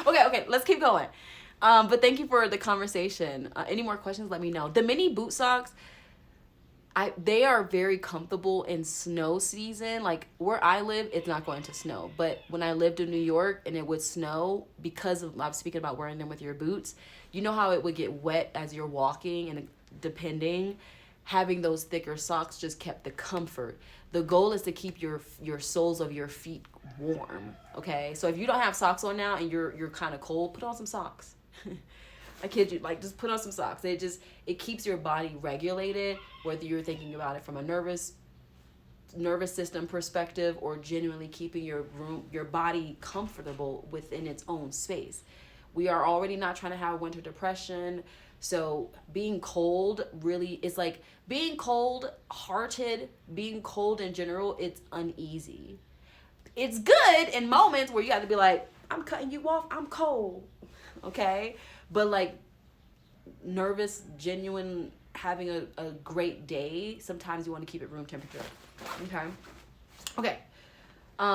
Speaker 1: Okay, let's keep going. But thank you for the conversation. Any more questions, let me know. The mini boot socks, they are very comfortable in snow season. Like where I live, it's not going to snow. But when I lived in New York and it would snow, because of, I'm speaking about wearing them with your boots, you know how it would get wet as you're walking, and depending, having those thicker socks just kept the comfort. The goal is to keep your soles of your feet warm, okay? So if you don't have socks on now and you're kind of cold, put on some socks. I kid you, like just put on some socks. It keeps your body regulated, whether you're thinking about it from a nervous system perspective or genuinely keeping your body comfortable within its own space. We are already not trying to have winter depression, so being cold really is like being cold-hearted, being cold in general, it's uneasy. It's good in moments where you have to be like, I'm cutting you off, I'm cold, okay? But like nervous, genuine, having a great day, sometimes you want to keep it room temperature. Okay.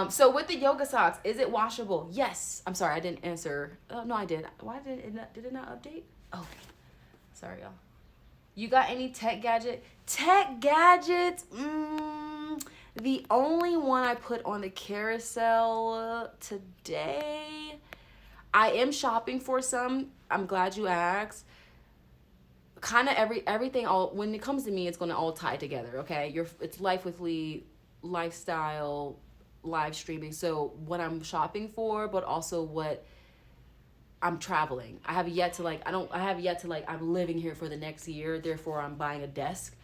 Speaker 1: So with the yoga socks, is it washable? Yes. I'm sorry, I didn't answer. No, I did. Why did it not update? Oh, sorry, y'all. You got any tech gadget? Tech gadgets? The only one I put on the carousel today, I am shopping for some. I'm glad you asked. Kind of everything, all when it comes to me, it's going to all tie together, okay? It's Life with Lee, lifestyle, live streaming. So what I'm shopping for, but also what I'm traveling. I have yet to I'm living here for the next year, therefore I'm buying a desk.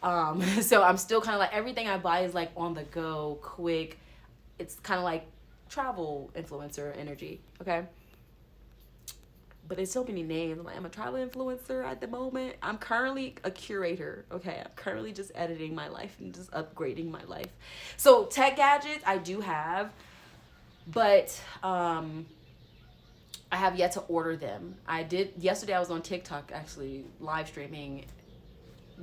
Speaker 1: So I'm still kind of like, everything I buy is like on the go, quick. It's kind of like travel influencer energy, okay? But there's so many names. I'm a travel influencer at the moment. I'm currently a curator, okay? I'm currently just editing my life and just upgrading my life. So tech gadgets, I do have, but I have yet to order them. Yesterday I was on TikTok actually live streaming.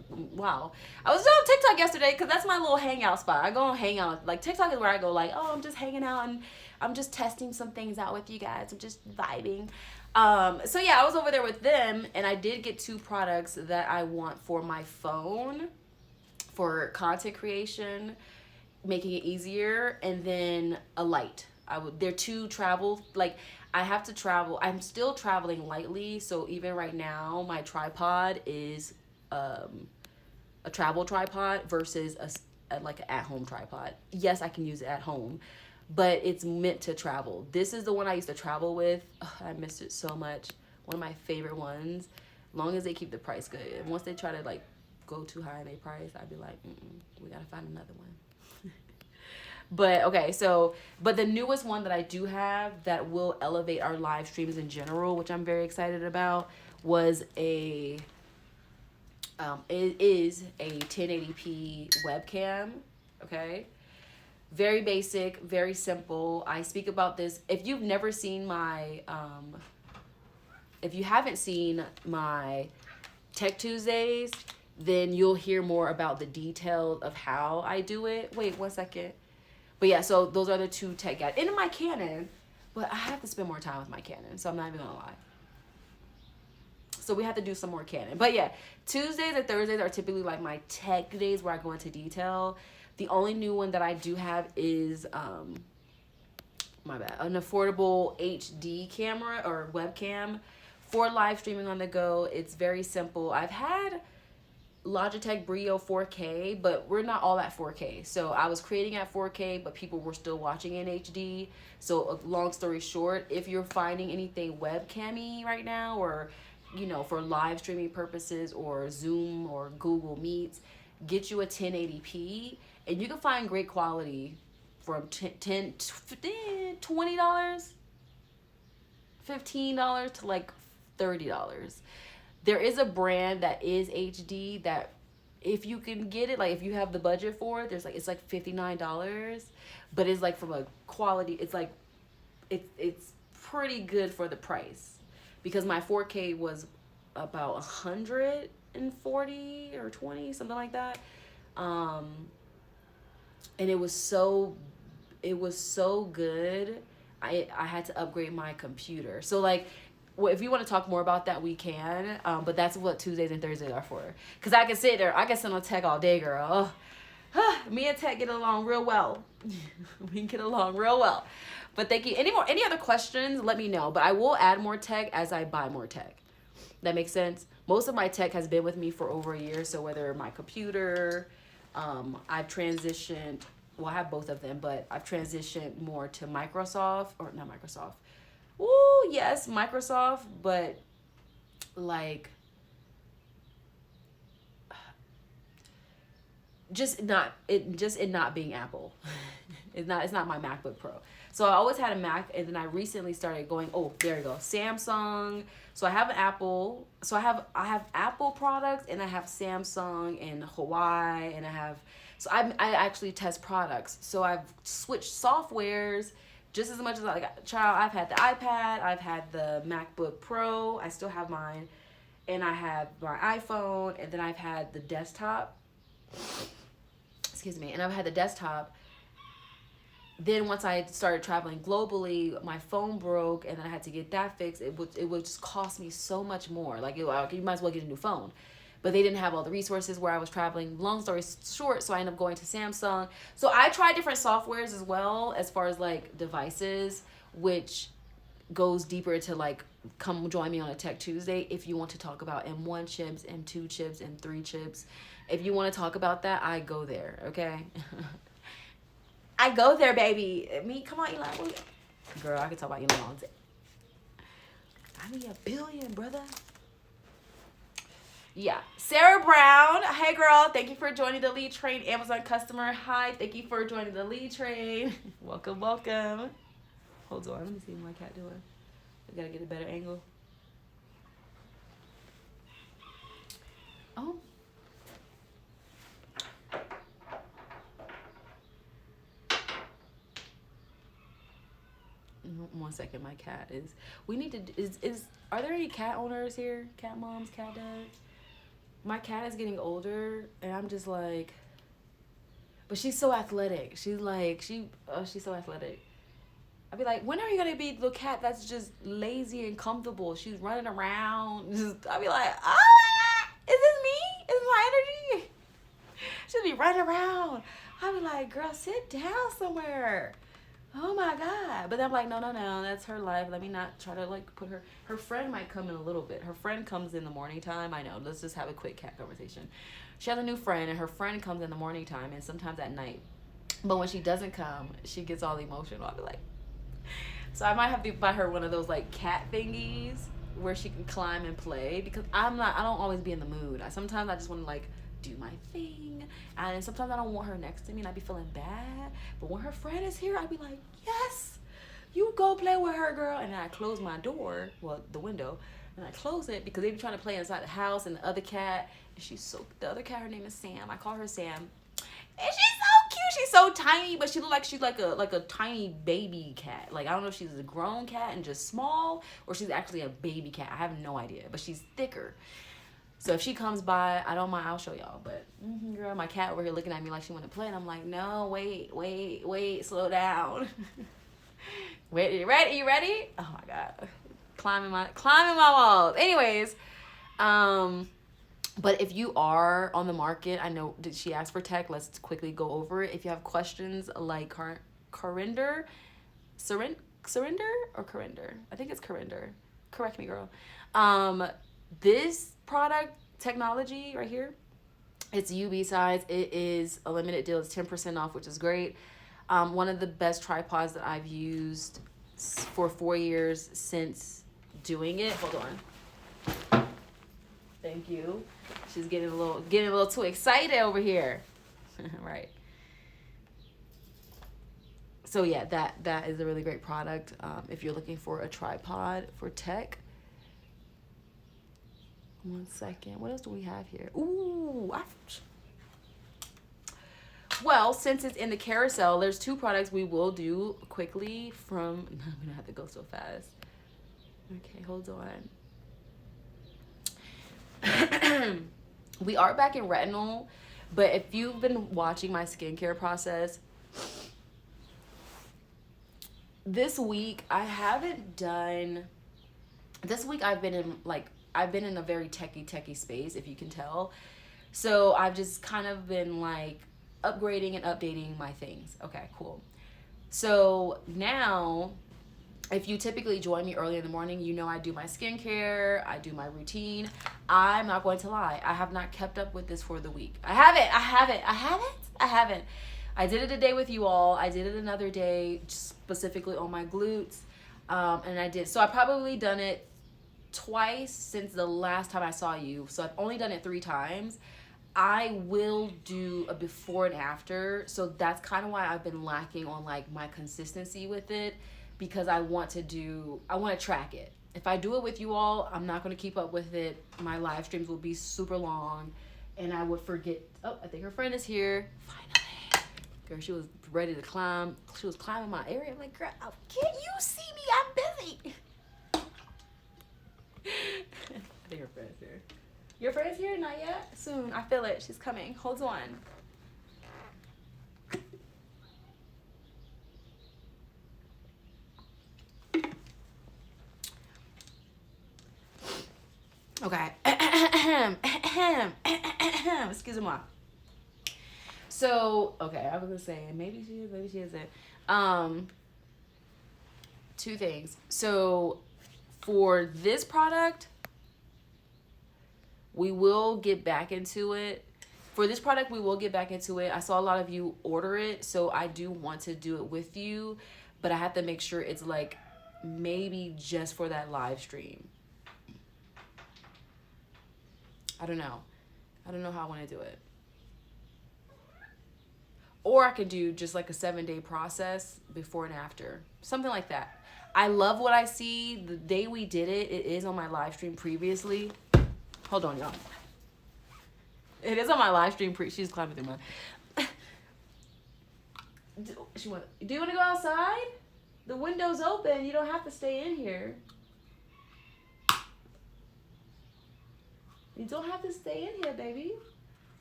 Speaker 1: Wow. I was on TikTok yesterday because that's my little hangout spot. I go and hang out. Like TikTok is where I go like, oh, I'm just hanging out and I'm just testing some things out with you guys. I'm just vibing. So yeah, I was over there with them and I did get 2 products that I want for my phone for content creation. making it easier, and then a light. They're two travel, like, I have to travel. I'm still traveling lightly, so even right now my tripod is a travel tripod versus like an at-home tripod. Yes, I can use it at home, but it's meant to travel. This is the one I used to travel with. Ugh, I missed it so much. One of my favorite ones. Long as they keep the price good. And once they try to like go too high in their price, I'd be like, we gotta find another one. But okay, so but the newest one that I do have that will elevate our live streams in general, which I'm very excited about, was it is a 1080p webcam. Okay, very basic, very simple. I speak about this. If you've never seen my if you haven't seen my Tech Tuesdays, then you'll hear more about the details of how I do it. Wait 1 second. But yeah, so those are the two tech guys. And my Canon, but I have to spend more time with my Canon, so I'm not even gonna lie. So we have to do some more Canon. But yeah, Tuesdays and Thursdays are typically like my tech days where I go into detail. The only new one that I do have is my bad, an affordable HD camera or webcam for live streaming on the go. It's very simple. I've had Logitech Brio 4K, but we're not all at 4K. So I was creating at 4K, but people were still watching in HD. So long story short, if you're finding anything webcam-y right now, or you know, for live streaming purposes or Zoom or Google Meets, get you a 1080p, and you can find great quality from $10, $20, $15 to like $30. There is a brand that is HD that if you can get it, like if you have the budget for it, there's like, it's like $59, but it's like from a quality, it's like, it's pretty good for the price, because my 4K was about 140 or 20, something like that. And it was so good. I had to upgrade my computer. So like, well, if you want to talk more about that, we can. But that's what Tuesdays and Thursdays are for. Because I can sit there. I can sit on tech all day, girl. Me and tech get along real well. We can get along real well. But thank you. Any other questions, let me know. But I will add more tech as I buy more tech. That makes sense? Most of my tech has been with me for over a year. So whether my computer, I've transitioned. Well, I have both of them. But I've transitioned more to Microsoft. Or not Microsoft. Ooh, yes, Microsoft, but like just it not being Apple. it's not my MacBook Pro. So I always had a Mac, and then I recently started going, oh, there you go, Samsung. So I have an Apple. So I have Apple products, and I have Samsung and Hawaii, and I actually test products. So I've switched softwares just as much as I've had the iPad, I've had the MacBook Pro, I still have mine, and I have my iPhone, and then I've had the desktop. Excuse me, and I've had the desktop. Then once I started traveling globally, my phone broke, and then I had to get that fixed. It would just cost me so much more. Like, you might as well get a new phone. But they didn't have all the resources where I was traveling. Long story short, so I ended up going to Samsung. So I tried different softwares as well, as far as like devices, which goes deeper into like, come join me on a Tech Tuesday if you want to talk about M1 chips, M2 chips, M3 chips. If you want to talk about that, I go there, okay? I go there, baby. Come on, Elon. Girl, I can talk about Elon all day. I need $1 billion, brother. Yeah. Sarah Brown. Hey, girl. Thank you for joining the lead train. Amazon customer. Hi. Thank you for joining the lead train. Welcome, welcome. Hold on. Let me see what my cat doing. We got to get a better angle. Oh. 1 second. My cat is... We need to... Are there any cat owners here? Cat moms? Cat dads? My cat is getting older, and I'm just like, but she's so athletic. She's like, she's so athletic. I'd be like, when are you gonna be the cat that's just lazy and comfortable? She's running around. I'd be like, oh, is this me? Is my energy? She'll be running around. I be like, girl, sit down somewhere. Oh my God. But I'm like, no, that's her life. Let me not try to like put her friend might come in a little bit. Her friend comes in the morning time. I know. Let's just have a quick cat conversation. She has a new friend and her friend comes in the morning time and sometimes at night. But when she doesn't come, she gets all emotional. I'll be like, so I might have to buy her one of those like cat thingies where she can climb and play, because I don't always be in the mood. Sometimes I just want to like do my thing, and sometimes I don't want her next to me and I'd be feeling bad. But when her friend is here, I'd be like, yes, you go play with her, girl. And then I close my door, well, the window, and I close it because they be trying to play inside the house. And the other cat, the other cat, her name is Sam. I call her Sam. And she's so cute. She's so tiny, but she look like she's like a tiny baby cat. Like, I don't know if she's a grown cat and just small, or she's actually a baby cat. I have no idea, but she's thicker. So if she comes by, I don't mind. I'll show y'all. But girl, my cat over here looking at me like she want to play, and I'm like, no, wait, slow down. Wait, you ready? Oh my God, climbing my walls. Anyways, but if you are on the market, I know, did she ask for tech? Let's quickly go over it. If you have questions like Corinder, or Corinder? I think it's Corinder. Correct me, girl. This product technology right here, it's UB size. It is a limited deal. It's 10% off, which is great. One of the best tripods that I've used for 4 years since doing it. Hold on. Thank you. She's getting a little too excited over here. Right. So yeah, that is a really great product. If you're looking for a tripod for tech. One second. What else do we have here? Ooh, well, since it's in the carousel, there's 2 products we will do quickly from. We don't have to go so fast. Okay, hold on. We are back in retinol, but if you've been watching my skincare process, this week I've been in a very techie space, if you can tell. So I've just kind of been like upgrading and updating my things. Okay, cool. So now, if you typically join me early in the morning, you know I do my skincare, I do my routine. I'm not going to lie, I have not kept up with this for the week. I haven't. I did it a day with you all. I did it another day specifically on my glutes. And I did. So I've probably done it twice since the last time I saw you. So I've only done it 3 times. I will do a before and after. So that's kind of why I've been lacking on like my consistency with it, because I want to track it. If I do it with you all, I'm not going to keep up with it. My live streams will be super long and I would forget. Oh, I think her friend is here. Finally. Girl, she was ready to climb. She was climbing my area. I'm like, girl, can't you see me? I'm busy. I think her friend's here. Your friend's here? Not yet? Soon. I feel it. She's coming. Hold on. Okay. Excuse me. So, okay, I was gonna say maybe she is, maybe she isn't. 2 things. So, for this product, we will get back into it. I saw a lot of you order it, so I do want to do it with you, but I have to make sure it's like maybe just for that live stream. I don't know how I want to do it. Or I could do just like a 7-day process before and after. Something like that. I love what I see. The day we did it, it is on my live stream previously. Hold on, y'all. It is on my live stream. She's climbing through mine. Do you want to go outside? The window's open. You don't have to stay in here. You don't have to stay in here, baby.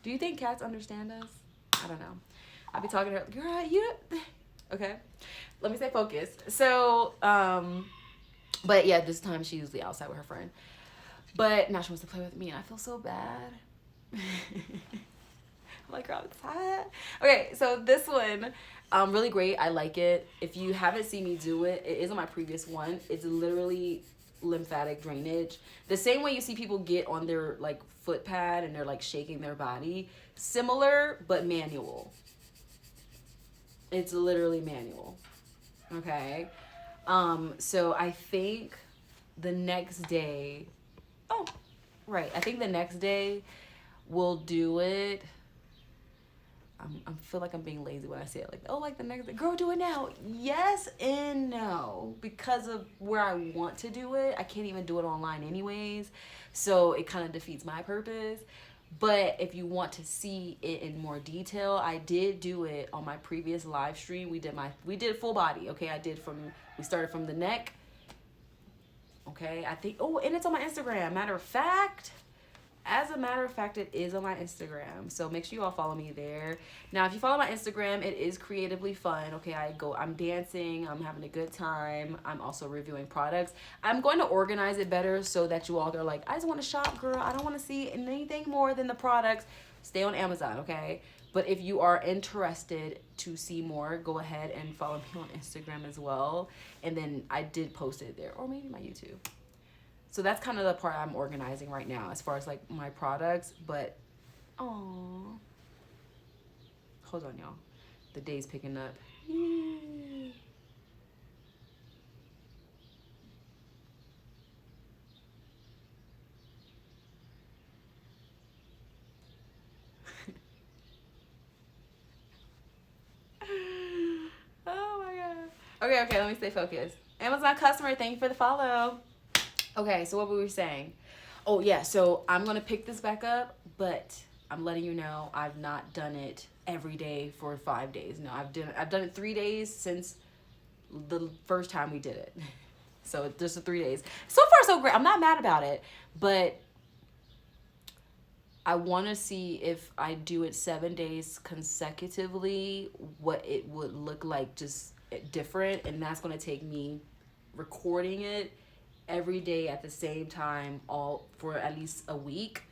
Speaker 1: Do you think cats understand us? I don't know. I'll be talking to her. Girl, okay. Let me stay focused. So, but yeah, this time she's usually outside with her friend. But now she wants to play with me, and I feel so bad. I'm like, girl, I'm tired. Okay, so this one, really great. I like it. If you haven't seen me do it, it is on my previous one. It's literally lymphatic drainage. The same way you see people get on their like foot pad and they're like shaking their body. Similar, but manual. It's literally manual. Okay. So I think the next day, oh, right. I think the next day we'll do it. I feel like I'm being lazy when I say it like, oh, like the next day. Girl, do it now. Yes and no. Because of where I want to do it, I can't even do it online anyways. So it kind of defeats my purpose. But if you want to see it in more detail, I did do it on my previous live stream. We did full body, okay? We started from the neck. Okay, I think, oh, and it's on my Instagram. As a matter of fact, it is on my Instagram. So make sure you all follow me there. Now, if you follow my Instagram, it is creatively fun. Okay, I'm dancing, I'm having a good time. I'm also reviewing products. I'm going to organize it better so that you all are like, I just want to shop, girl. I don't want to see anything more than the products. Stay on Amazon, okay? But if you are interested to see more, go ahead and follow me on Instagram as well. And then I did post it there, or maybe my YouTube. So that's kind of the part I'm organizing right now as far as like my products. But, oh, hold on, y'all. The day's picking up. Yay. Oh my God. Okay, let me stay focused. Amazon customer, thank you for the follow. Okay, so what were we saying? Oh yeah, so I'm gonna pick this back up, but I'm letting you know I've not done it every day for 5 days. No, I've done it 3 days since the first time we did it. So just the 3 days. So far so great. I'm not mad about it, but I want to see if I do it 7 days consecutively, what it would look like just different, and that's gonna take me recording it every day at the same time, all for at least a week,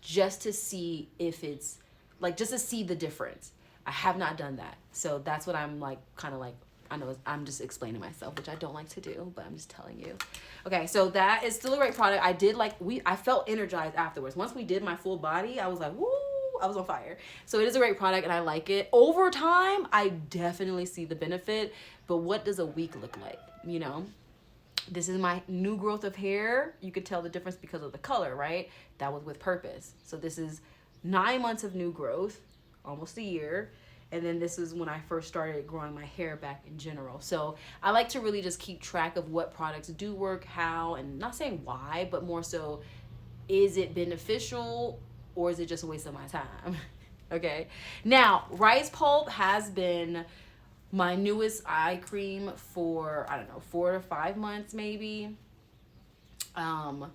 Speaker 1: just to see if it's like, just to see the difference. I have not done that, so that's what I'm like, kind of like, I know I'm just explaining myself, which I don't like to do, but I'm just telling you. Okay, so that is still a great product. I felt energized afterwards. Once we did my full body, I was like, woo, I was on fire. So it is a great product and I like it. Over time, I definitely see the benefit, but what does a week look like, you know? This is my new growth of hair. You could tell the difference because of the color, right? That was with purpose. So this is 9 months of new growth, almost a year. And then this is when I first started growing my hair back in general. So I like to really just keep track of what products do work, how, and not saying why, but more so, is it beneficial or is it just a waste of my time? Okay. Now, rice pulp has been my newest eye cream for, I don't know, 4 to 5 months maybe. Raw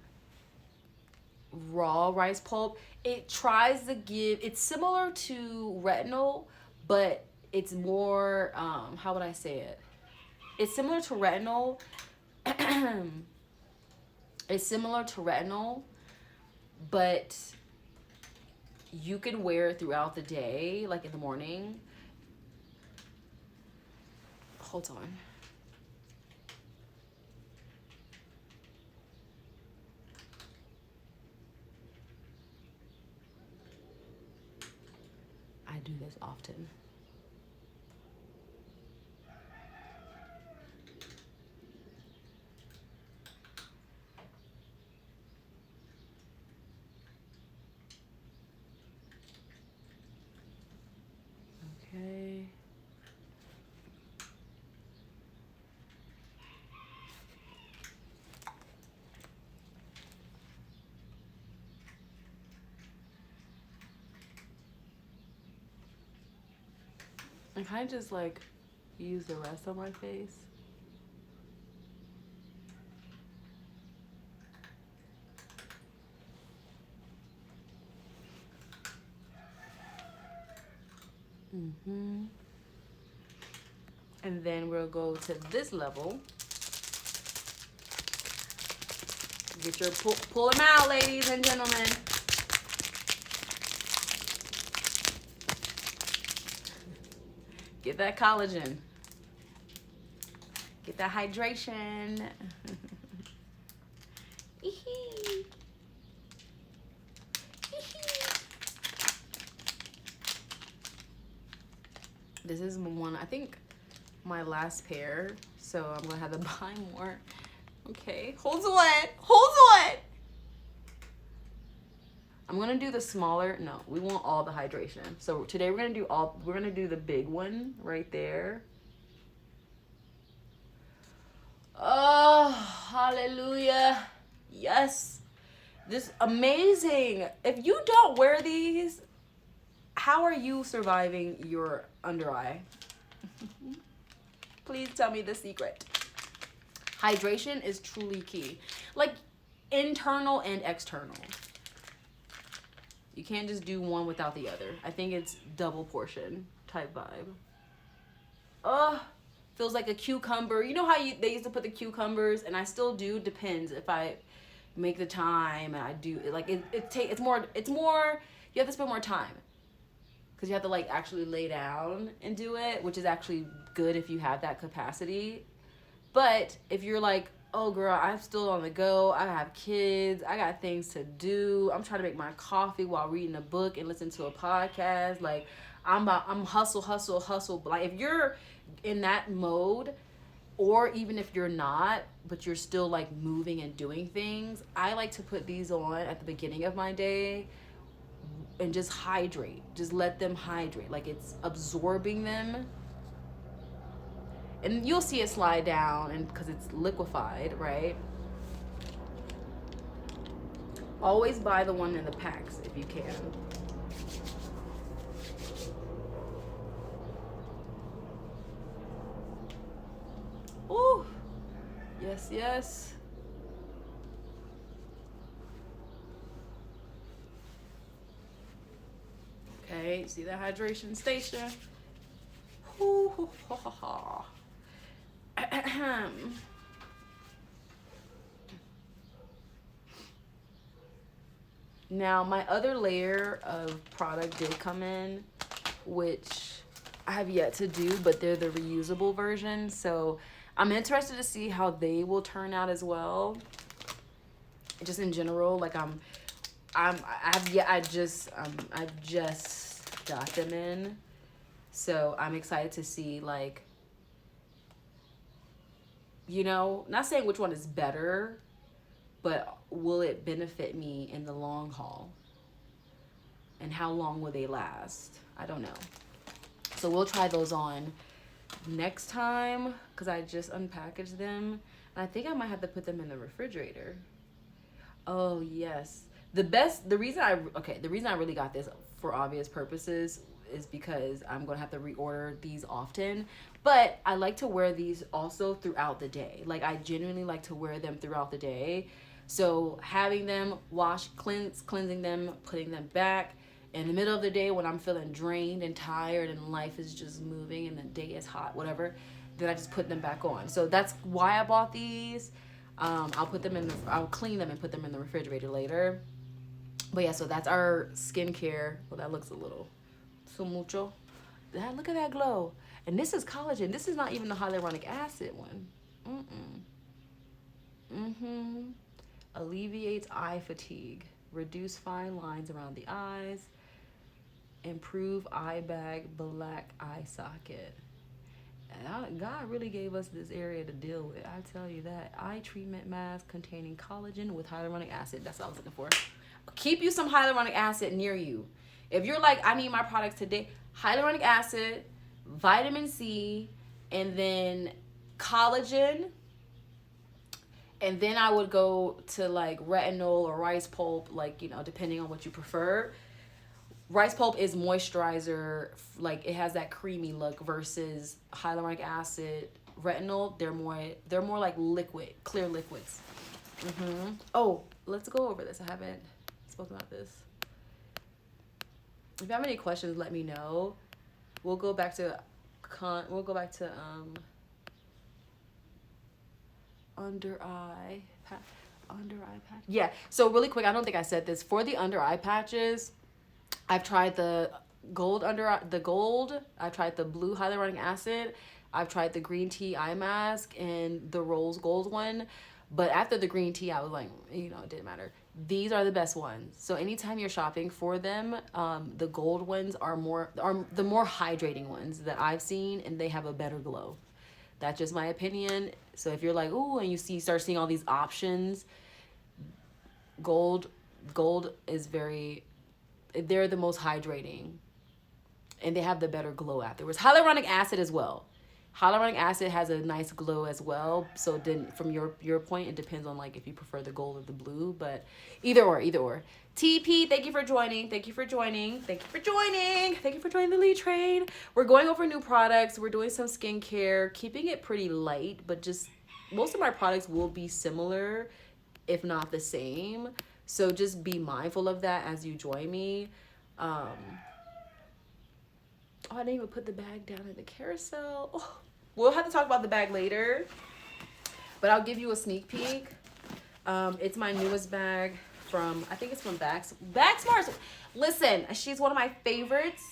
Speaker 1: rice pulp. It tries to give, it's similar to retinol, but it's more, how would I say it? It's similar to retinol. It's similar to retinol, but you can wear it throughout the day, like in the morning. Hold on. I do this often. Okay. I kind of just like use the rest on my face. And then we'll go to this level. Get your pull them out, ladies and gentlemen. Get that collagen. Get that hydration. This is one, I think, my last pair, so I'm gonna have to buy more. Okay, hold on. I'm gonna do the smaller. No, we want all the hydration. So today we're gonna do the big one right there. Oh, hallelujah. Yes. This amazing. If you don't wear these, how are you surviving your under eye? Please tell me the secret. Hydration is truly key. Like internal and external. You can't just do one without the other. I think it's double portion type vibe. Feels like a cucumber. You know how they used to put the cucumbers, and I still do. Depends if I make the time and I do like it's more. You have to spend more time because you have to like actually lay down and do it, which is actually good if you have that capacity. But if you're like, oh girl, I'm still on the go, I have kids, I got things to do, I'm trying to make my coffee while reading a book and listening to a podcast, like I'm hustle. Like if you're in that mode, or even if you're not, but you're still like moving and doing things, I like to put these on at the beginning of my day and just hydrate. Just let them hydrate. Like it's absorbing them. And you'll see it slide down, and because it's liquefied, right? Always buy the one in the packs if you can. Ooh, yes. Okay, see that hydration station? Ooh, ha, ha, ha. Now my other layer of product did come in, which I have yet to do, but they're the reusable version, so I'm interested to see how they will turn out as well. Just in general, like I've just got them in, so I'm excited to see, like, you know, not saying which one is better, but will it benefit me in the long haul? And how long will they last? I don't know. So we'll try those on next time because I just unpackaged them. And I think I might have to put them in the refrigerator. Oh, yes. The reason I really got this for obvious purposes is because I'm going to have to reorder these often. But I like to wear these also throughout the day. Like, I genuinely like to wear them throughout the day. So having them cleansing them, putting them back in the middle of the day when I'm feeling drained and tired and life is just moving and the day is hot, whatever, then I just put them back on. So that's why I bought these. I'll clean them and put them in the refrigerator later. But yeah, so that's our skincare. Well, that looks a little so mucho. Look at that glow. And this is collagen. This is not even the hyaluronic acid one. Alleviates eye fatigue. Reduce fine lines around the eyes. Improve eye bag, black eye socket. And God really gave us this area to deal with. I tell you that. Eye treatment mask containing collagen with hyaluronic acid. That's what I was looking for. Keep you some hyaluronic acid near you. If you're like, I need my products today, hyaluronic acid, vitamin C, and then collagen. And then I would go to like retinol or rice pulp, like, you know, depending on what you prefer. Rice pulp is moisturizer, like it has that creamy look, versus hyaluronic acid, retinol, they're more like liquid, clear liquids. Oh, let's go over this. I haven't spoken about this. If you have any questions, let me know. We'll go back to under eye patch. Yeah. So really quick, I don't think I said this. For the under eye patches, I've tried the gold. I've tried the blue hyaluronic acid. I've tried the green tea eye mask and the rose gold one. But after the green tea, I was like, it didn't matter. These are the best ones. So anytime you're shopping for them, the gold ones are the more hydrating ones that I've seen, and they have a better glow. That's just my opinion. So if you're like, ooh, and start seeing all these options, gold is they're the most hydrating, and they have the better glow afterwards. Hyaluronic acid as well. Hyaluronic acid has a nice glow as well. So then from your point, it depends on like if you prefer the gold or the blue, but either or. TP, thank you for joining. Thank you for joining the lead train. We're going over new products. We're doing some skincare, keeping it pretty light, but just most of my products will be similar, if not the same. So just be mindful of that as you join me. I didn't even put the bag down in the carousel. Oh, we'll have to talk about the bag later, but I'll give you a sneak peek. It's my newest bag I think it's from Bacsmart. Listen, she's one of my favorites.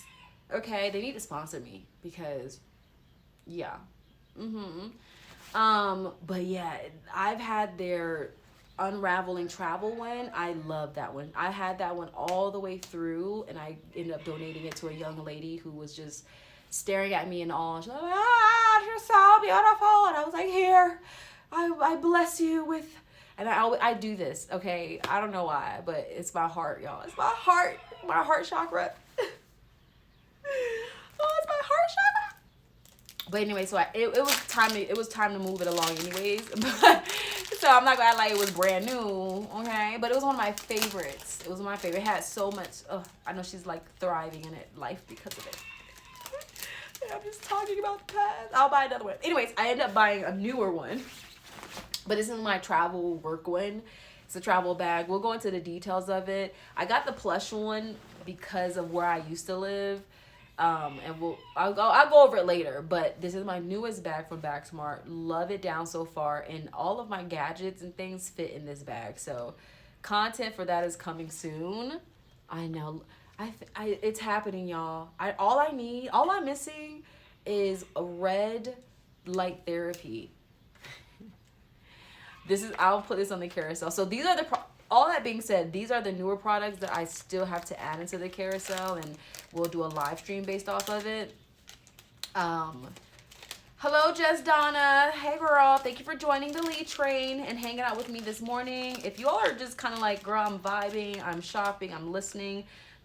Speaker 1: Okay, they need to sponsor me because, yeah. But yeah, I've had their Unraveling Travel one. I love that one. I had that one all the way through, and I ended up donating it to a young lady who was just staring at me in awe. She's like, you're so beautiful. And I was like, here, I bless you with, and I do this, okay? I don't know why, but it's my heart, y'all. It's my heart chakra. Oh, it's my heart chakra. But anyway, so it was time to move it along anyways. So I'm not gonna like it was brand new, okay? But it was one of my favorites. It was my favorite. It had so much. I know she's like thriving in life because of it. I'm just talking about the past. I'll buy another one. Anyways, I ended up buying a newer one, but this is my travel work one. It's a travel bag. We'll go into the details of it. I got the plush one because of where I used to live. And I'll go over it later, but this is my newest bag from Bacsmart. Love it down so far, and all of my gadgets and things fit in this bag. So content for that is coming soon. I know. It's happening, y'all. All I'm missing is a red light therapy. I'll put this on the carousel. So these are all that being said, these are the newer products that I still have to add into the carousel, and we'll do a live stream based off of it. Hello, Jess Donna. Hey, girl. Thank you for joining the lead train and hanging out with me this morning. If you all are just kind of like, girl, I'm vibing, I'm shopping, I'm listening,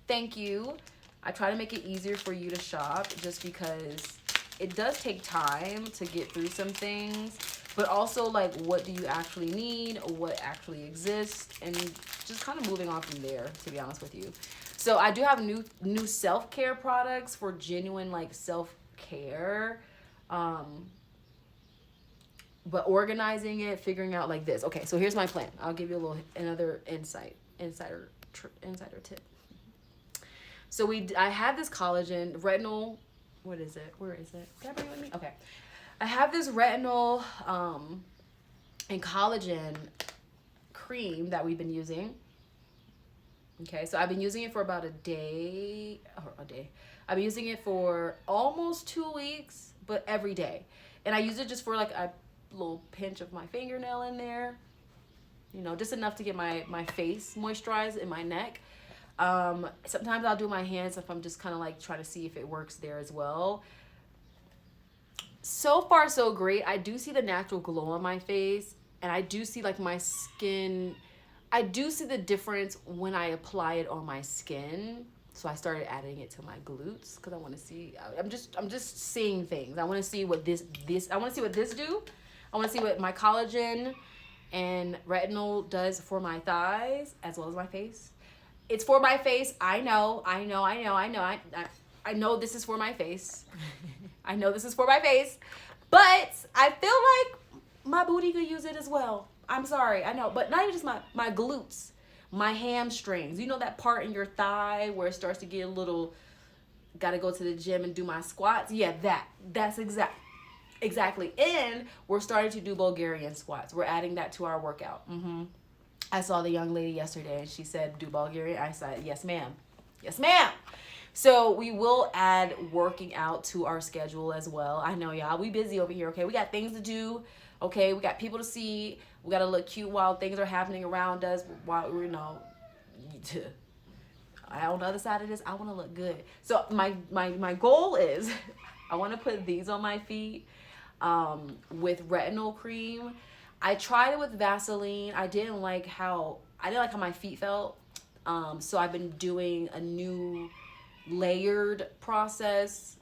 Speaker 1: thank you. I try to make it easier for you to shop just because it does take time to get through some things. But also, like, what do you actually need? What actually exists? And just kind of moving on from there, to be honest with you. So I do have new self-care products for genuine, like, self-care. But organizing it, figuring out like this. Okay, so here's my plan. I'll give you another insider tip. So I have this collagen, retinol. What is it? Where is it? Can I bring it with me? Okay. I have this retinol and collagen cream that we've been using. Okay, so I've been using it for about a day. I've been using it for almost 2 weeks, but every day. And I use it just for like a little pinch of my fingernail in there. Just enough to get my face moisturized in my neck. Sometimes I'll do my hands if I'm just kind of like trying to see if it works there as well. So far, so great. I do see the natural glow on my face, and I do see like my skin. I do see the difference when I apply it on my skin. So I started adding it to my glutes because I want to see. I'm just seeing things. I want to see what this. I want to see what this do. I want to see what my collagen and retinol does for my thighs as well as my face. It's for my face. I know this is for my face. I know this is for my face, but I feel like my booty could use it as well. I'm sorry, I know, but not even just my glutes, my hamstrings. You know that part in your thigh where it starts to get a little, gotta go to the gym and do my squats? Yeah, that's exactly. And we're starting to do Bulgarian squats. We're adding that to our workout. I saw the young lady yesterday and she said, do Bulgarian. I said, yes, ma'am. Yes, ma'am. So we will add working out to our schedule as well. I know y'all, we busy over here, okay? We got things to do, okay? We got people to see. We got to look cute while things are happening around us. While, you know, on the other side of this, I want to look good. So my goal is I want to put these on my feet with retinol cream. I tried it with Vaseline. I didn't like how my feet felt. So I've been doing a new layered process.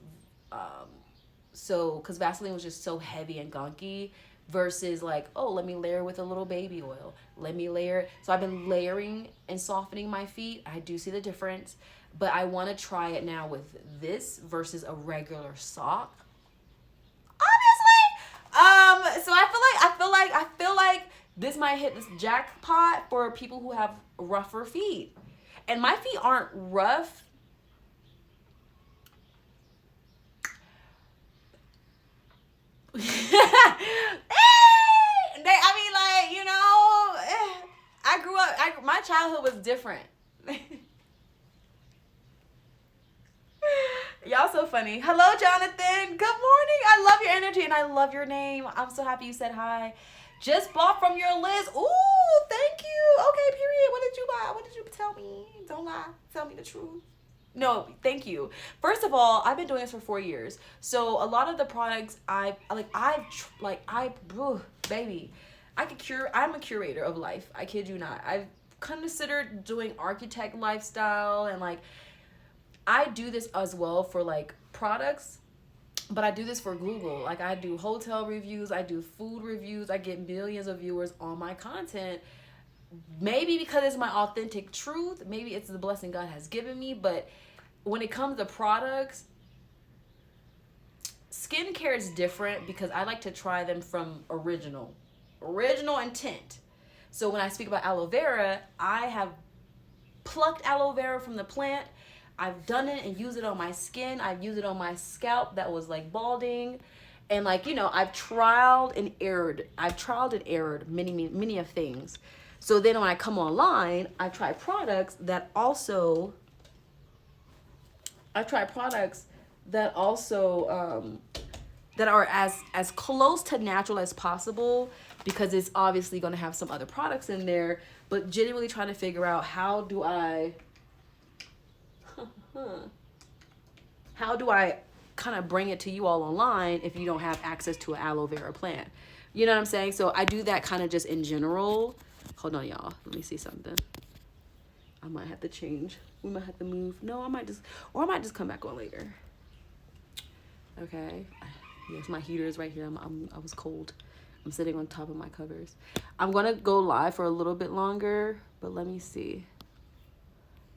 Speaker 1: So because Vaseline was just so heavy and gunky versus like, oh, let me layer with a little baby oil. Let me layer. So I've been layering and softening my feet. I do see the difference, but I want to try it now with this versus a regular sock. Obviously. So I feel like this might hit this jackpot for people who have rougher feet. And my feet aren't rough. My childhood was different. Y'all so funny. Hello, Jonathan. Good morning. I love your energy and I love your name. I'm so happy you said hi. Just bought from your list. Ooh, thank you. Okay, period. What did you buy? What did you tell me? Don't lie. Tell me the truth. No, thank you. First of all, I've been doing this for 4 years. So a lot of the products baby, I'm a curator of life. I kid you not. I've considered doing architect lifestyle and like, I do this as well for like products, but I do this for Google. Like I do hotel reviews, I do food reviews, I get millions of viewers on my content. Maybe because it's my authentic truth, maybe it's the blessing God has given me, but when it comes to products, skincare is different because I like to try them from original intent. So when I speak about aloe vera, I have plucked aloe vera from the plant. I've done it and used it on my skin. I've used it on my scalp that was like balding. And like, you know, I've trialed and errored many of things. So then when I come online, I try products that also that are as close to natural as possible, because it's obviously going to have some other products in there, but genuinely trying to figure out how do I kind of bring it to you all online if you don't have access to an aloe vera plant. You know what I'm saying? So I do that kind of just in general. Hold on, y'all. Let me see something. I might have to change. We might have to move. No, I might just come back on later. Okay. Yes, my heater is right here. I was cold. I'm sitting on top of my covers. I'm going to go live for a little bit longer, but let me see.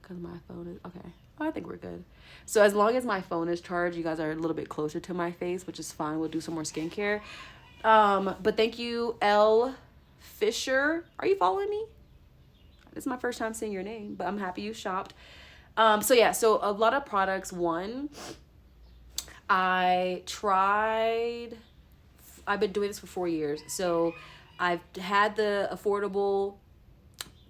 Speaker 1: Because my phone is... Okay. Oh, I think we're good. So as long as my phone is charged, you guys are a little bit closer to my face, which is fine. We'll do some more skincare. But thank you, L. Fisher. Are you following me? This is my first time seeing your name, but I'm happy you shopped. So yeah, so a lot of products. One, I've been doing this for 4 years. So I've had the affordable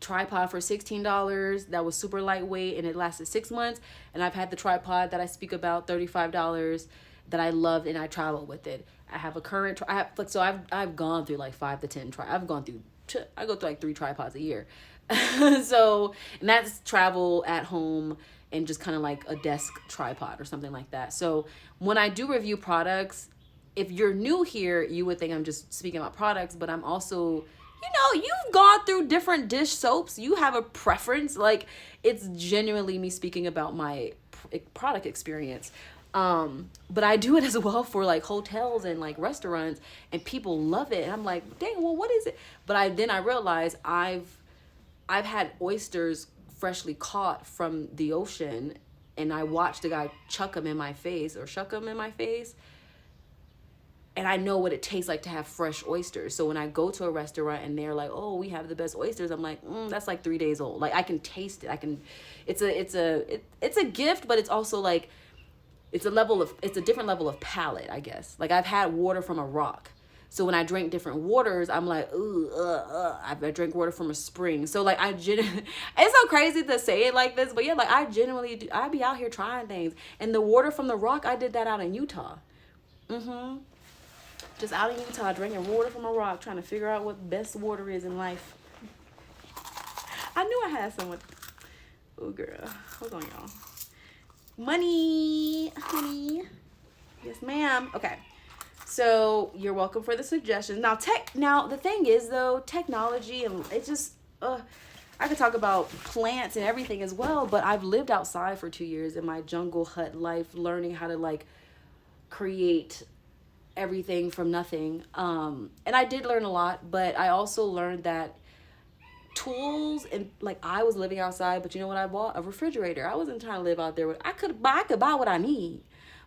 Speaker 1: tripod for $16 that was super lightweight and it lasted 6 months. And I've had the tripod that I speak about, $35, that I loved and I traveled with it. I have a current, I've gone through like 5 to 10 I go through like 3 tripods a year. So, and that's travel at home and just kind of like a desk tripod or something like that. So when I do review products, if you're new here, you would think I'm just speaking about products, but I'm also, you've gone through different dish soaps. You have a preference. Like, it's genuinely me speaking about my product experience. But I do it as well for like hotels and like restaurants, and people love it. And I'm like, dang, well, what is it? But I realized I've had oysters freshly caught from the ocean, and I watched the guy shuck them in my face. And I know what it tastes like to have fresh oysters. So when I go to a restaurant and they're like, "Oh, we have the best oysters," I'm like, "That's like 3 days old." Like, I can taste it. It's a gift, but it's also like, it's a different level of palate, I guess. Like, I've had water from a rock. So when I drink different waters, I'm like, ooh, I drink water from a spring. So like it's so crazy to say it like this, but yeah, like I genuinely do. I be out here trying things, and the water from the rock, I did that out in Utah. Just out in Utah, drinking water from a rock, trying to figure out what best water is in life. I knew I had someone. Oh girl, hold on, y'all. Money, honey. Yes, ma'am. Okay. So you're welcome for the suggestions. Now the thing is though, technology and it's just I could talk about plants and everything as well, but I've lived outside for 2 years in my jungle hut life, learning how to like create everything from nothing. And I did learn a lot, but I also learned that tools and like I was living outside, but you know what I bought? A refrigerator. I wasn't trying to live out there with I could buy what I need,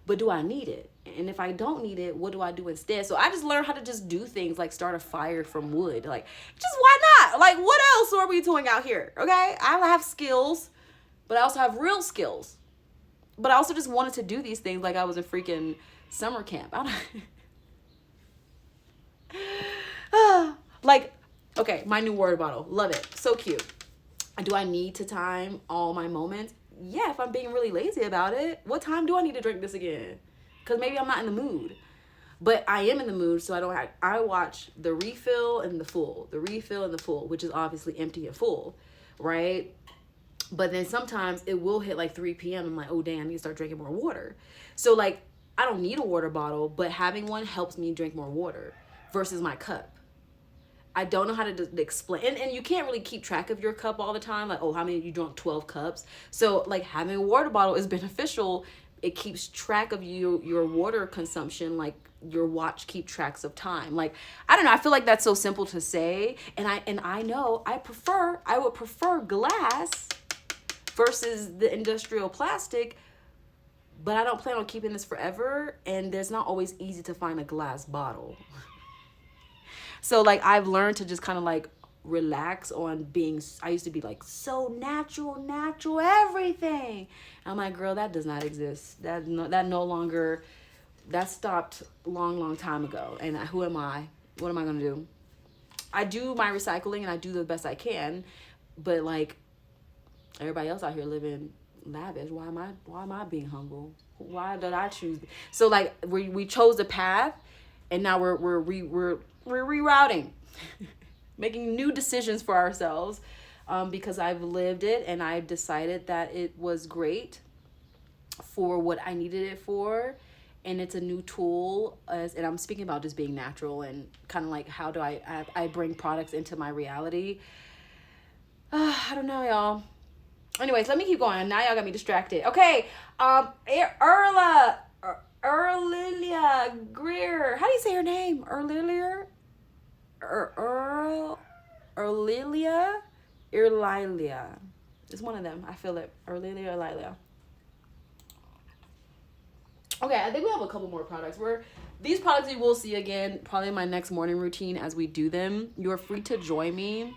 Speaker 1: but do I need it? And if I don't need it, what do I do instead? So I just learned how to just do things like start a fire from wood. Like, just why not? Like, what else are we doing out here? Okay? I have skills, but I also have real skills. But I also just wanted to do these things like I was in freaking summer camp. Like, okay, my new water bottle. Love it. So cute. Do I need to time all my moments? Yeah, if I'm being really lazy about it. What time do I need to drink this again? Because maybe I'm not in the mood. But I am in the mood, so I watch the refill and the full. The refill and the full, which is obviously empty and full, right? But then sometimes it will hit like 3 p.m. I'm like, oh, damn, I need to start drinking more water. So like, I don't need a water bottle, but having one helps me drink more water versus my cup. I don't know how to explain. And you can't really keep track of your cup all the time. Like, oh, how many you drunk? 12 cups. So like having a water bottle is beneficial. It keeps track of your water consumption. Like your watch keep tracks of time. Like, I don't know. I feel like that's so simple to say. And I know I would prefer glass versus the industrial plastic, but I don't plan on keeping this forever. And there's not always easy to find a glass bottle. So like I've learned to just kind of like relax on being, I used to be like so natural everything. I'm like, girl, that does not exist. That no longer, that stopped long time ago. And who am I? What am I going to do? I do my recycling and I do the best I can, but like everybody else out here living lavish. Why am I being humble? Why did I choose? So like we chose the path, and now we're rerouting, making new decisions for ourselves, because I've lived it and I've decided that it was great for what I needed it for, and it's a new tool. And I'm speaking about just being natural and kind of like how do I bring products into my reality. I don't know, y'all. Anyways, let me keep going. Now y'all got me distracted. Okay, Erlilia Greer. How do you say her name? Erlilia? Erlilia. It's one of them. I feel it. Erlilia, Erlilia. Okay, I think we have a couple more products. These products you will see again probably in my next morning routine as we do them. You're free to join me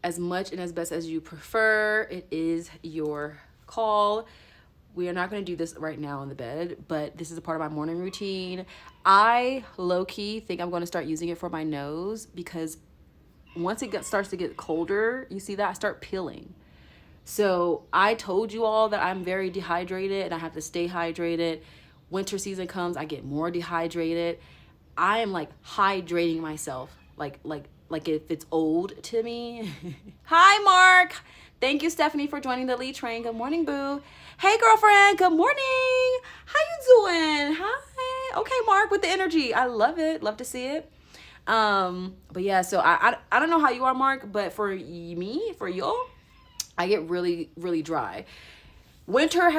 Speaker 1: as much and as best as you prefer. It is your call. We are not going to do this right now in the bed, but this is a part of my morning routine. I low-key think I'm going to start using it for my nose because once it starts to get colder, you see that? I start peeling. So I told you all that I'm very dehydrated and I have to stay hydrated. Winter season comes, I get more dehydrated. I am like hydrating myself like if it's old to me. Hi, Mark. Thank you, Stephanie, for joining the lead train. Good morning, boo. Hey, girlfriend. Good morning. How you doing? Hi. Okay, Mark, with the energy. I love it. Love to see it. But yeah, so I don't know how you are, Mark, but for y'all, I get really, really dry. Winter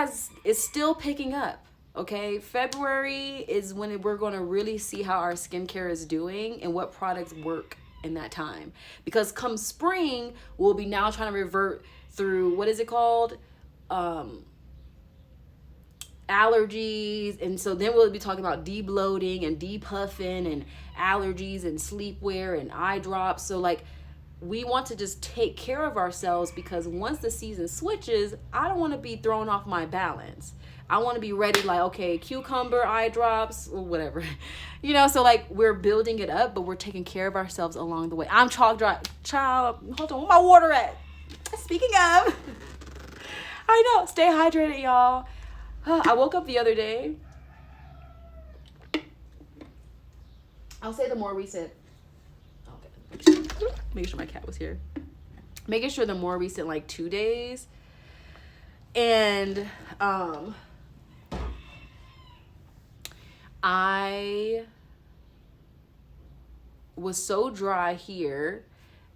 Speaker 1: is still picking up. Okay, February is when we're going to really see how our skincare is doing and what products work in that time, because come spring we'll be now trying to revert through what is it called, allergies, and so then we'll be talking about debloating and depuffing and allergies and sleepwear and eye drops. So like we want to just take care of ourselves, because once the season switches, I don't want to be thrown off my balance. I want to be ready, like, okay, cucumber eye drops or whatever. You know, so like we're building it up, but we're taking care of ourselves along the way. I'm chalk dry. Child, hold on, where my water at? Speaking of, I know, stay hydrated, y'all. I woke up the other day. I'll say the more recent. Okay. Making sure my cat was here. Making sure the more recent, like 2 days. And I was so dry here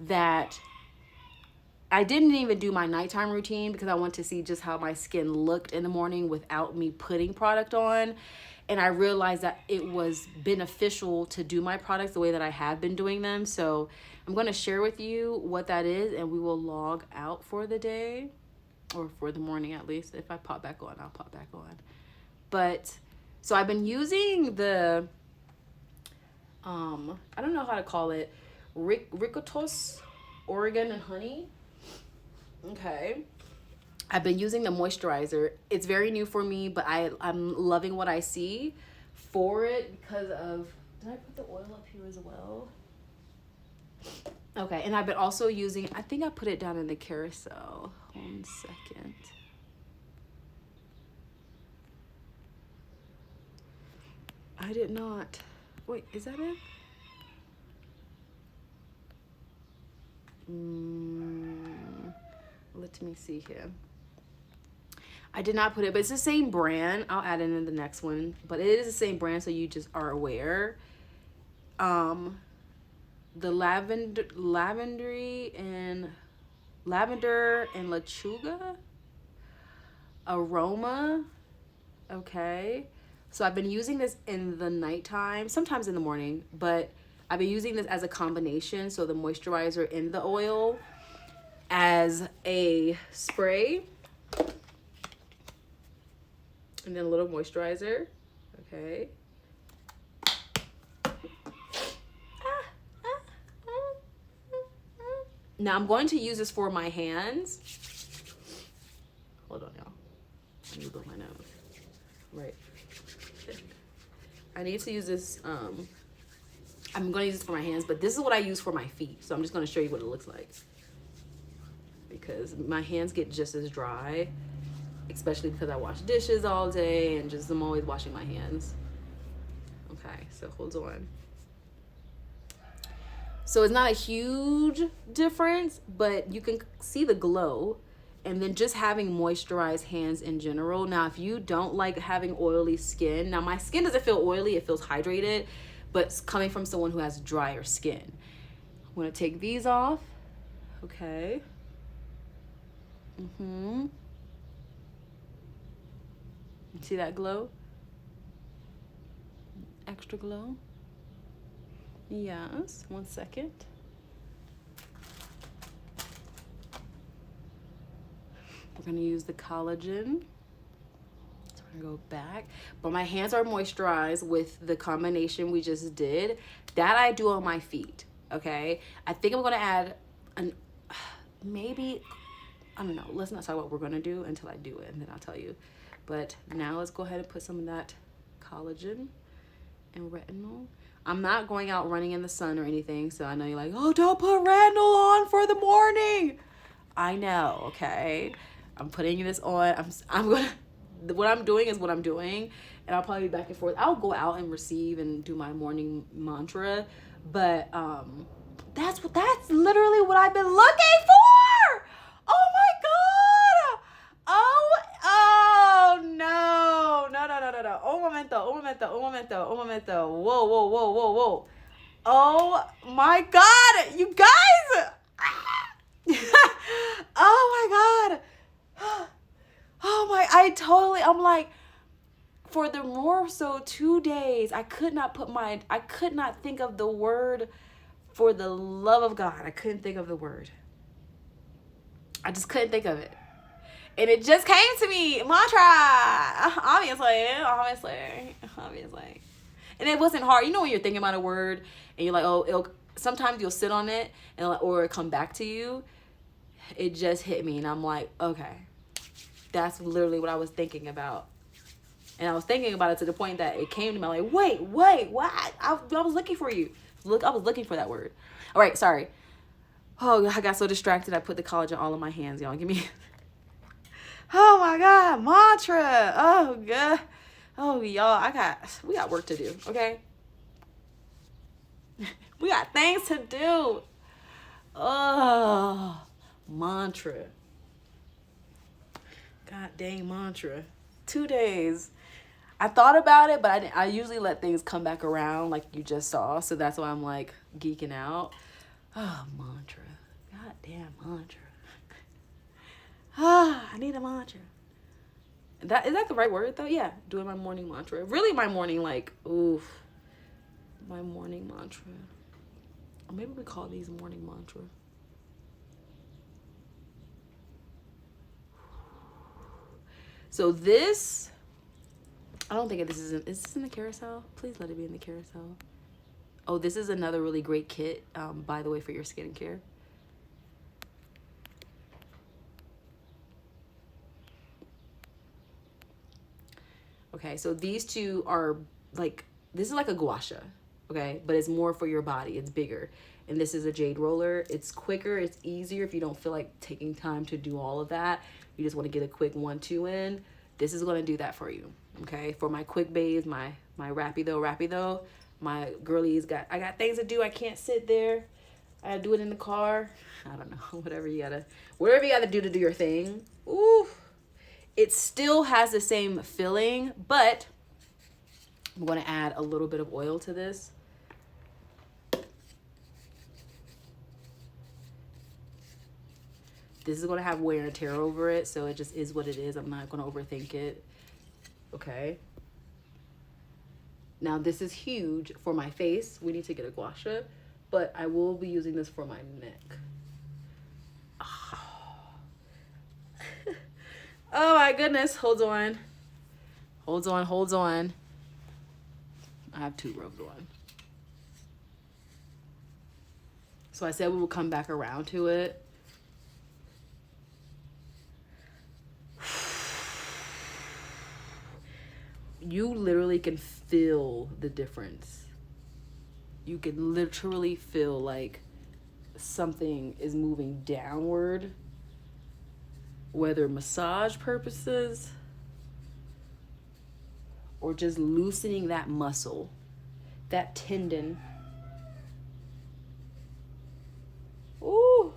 Speaker 1: that I didn't even do my nighttime routine because I wanted to see just how my skin looked in the morning without me putting product on. And I realized that it was beneficial to do my products the way that I have been doing them. So I'm going to share with you what that is, and we will log out for the day, or for the morning at least. If I pop back on, I'll pop back on. But so I've been using the I don't know how to call it, Ricotos Oregon and honey. Okay. I've been using the moisturizer. It's very new for me, but I'm loving what I see for it because of, did I put the oil up here as well? Okay, and I've been also using, I think I put it down in the carousel. 1 second. I did not. Wait, is that it? Let me see here. I did not put it, but it's the same brand. I'll add it in the next one, but it is the same brand, so you just are aware. The lavender and lechuga aroma. Okay, so I've been using this in the nighttime, sometimes in the morning, but I've been using this as a combination, so the moisturizer in the oil as a spray, and then a little moisturizer. Okay. Now I'm going to use this for my hands. Hold on, y'all. I need to blow my nose. Right. I need to use this. I'm going to use this for my hands, but this is what I use for my feet. So I'm just going to show you what it looks like, because my hands get just as dry, especially because I wash dishes all day and just I'm always washing my hands. Okay, so hold on. So it's not a huge difference, but you can see the glow. And then just having moisturized hands in general. Now, if you don't like having oily skin, now my skin doesn't feel oily, it feels hydrated, but it's coming from someone who has drier skin. I'm gonna take these off. Okay. See that glow? Extra glow? Yes, 1 second. We're gonna use the collagen. So we're gonna go back. But my hands are moisturized with the combination we just did. That I do on my feet, okay? I think I'm gonna add maybe, I don't know. Let's not talk about what we're gonna do until I do it, and then I'll tell you. But now let's go ahead and put some of that collagen and retinol. I'm not going out running in the sun or anything, so I know you're like, oh, don't put retinol on for the morning. I know, okay? I'm putting this on. I'm gonna, what I'm doing is what I'm doing, and I'll probably be back and forth. I'll go out and receive and do my morning mantra, but that's literally what I've been looking for. Oh my God. Oh no. Un momento. Whoa. Oh my God, you guys. Oh my God. I'm like, for the more so 2 days, I could not think of the word, for the love of God. I couldn't think of the word. I just couldn't think of it. And it just came to me, mantra, obviously. And it wasn't hard. You know when you're thinking about a word and you're like, oh, sometimes you'll sit on it and or it'll come back to you. It just hit me and I'm like, okay, that's literally what I was thinking about And I was thinking about it to the point that it came to me like, wait, what? I was looking for you. I was looking for that word. All right, sorry. Oh, I got so distracted. I put the collagen all in my hands, y'all. Give me. Oh my God, mantra. Oh God. Oh y'all, we got work to do. Okay. We got things to do. Oh, mantra. God dang mantra. 2 days. I thought about it, but I usually let things come back around like you just saw. So that's why I'm like geeking out. Oh, mantra. God damn mantra. I need a mantra. Is that the right word though? Yeah, doing my morning mantra. Really my morning my morning mantra. Or maybe we call these morning mantra. So this, I don't think is this in the carousel? Please let it be in the carousel. Oh, this is another really great kit, by the way, for your skincare. Okay, so these two are like, this is like a gua sha, okay? But it's more for your body, it's bigger. And this is a jade roller. It's quicker, it's easier if you don't feel like taking time to do all of that. You just want to get a quick 1-2 in. This is going to do that for you, okay? For my quick bathes, my rapido, my girlies I got things to do. I can't sit there. I do it in the car. I don't know, whatever you gotta do to do your thing. Ooh, it still has the same filling, but I'm going to add a little bit of oil to this. This is going to have wear and tear over it, so it just is what it is. I'm not going to overthink it. Okay. Now, this is huge for my face. We need to get a gua sha, but I will be using this for my neck. Oh, oh my goodness. Hold on. I have 2 robes on. So I said we will come back around to it. You literally can feel the difference. You can literally feel like something is moving downward, whether massage purposes or just loosening that muscle, that tendon. Ooh.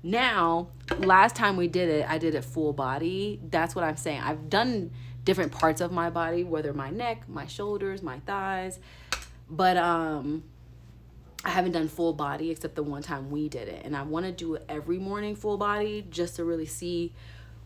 Speaker 1: Now, last time we did it, I did it full body. That's what I'm saying. I've done different parts of my body, whether my neck, my shoulders, my thighs, but I haven't done full body except the one time we did it. And I want to do it every morning full body just to really see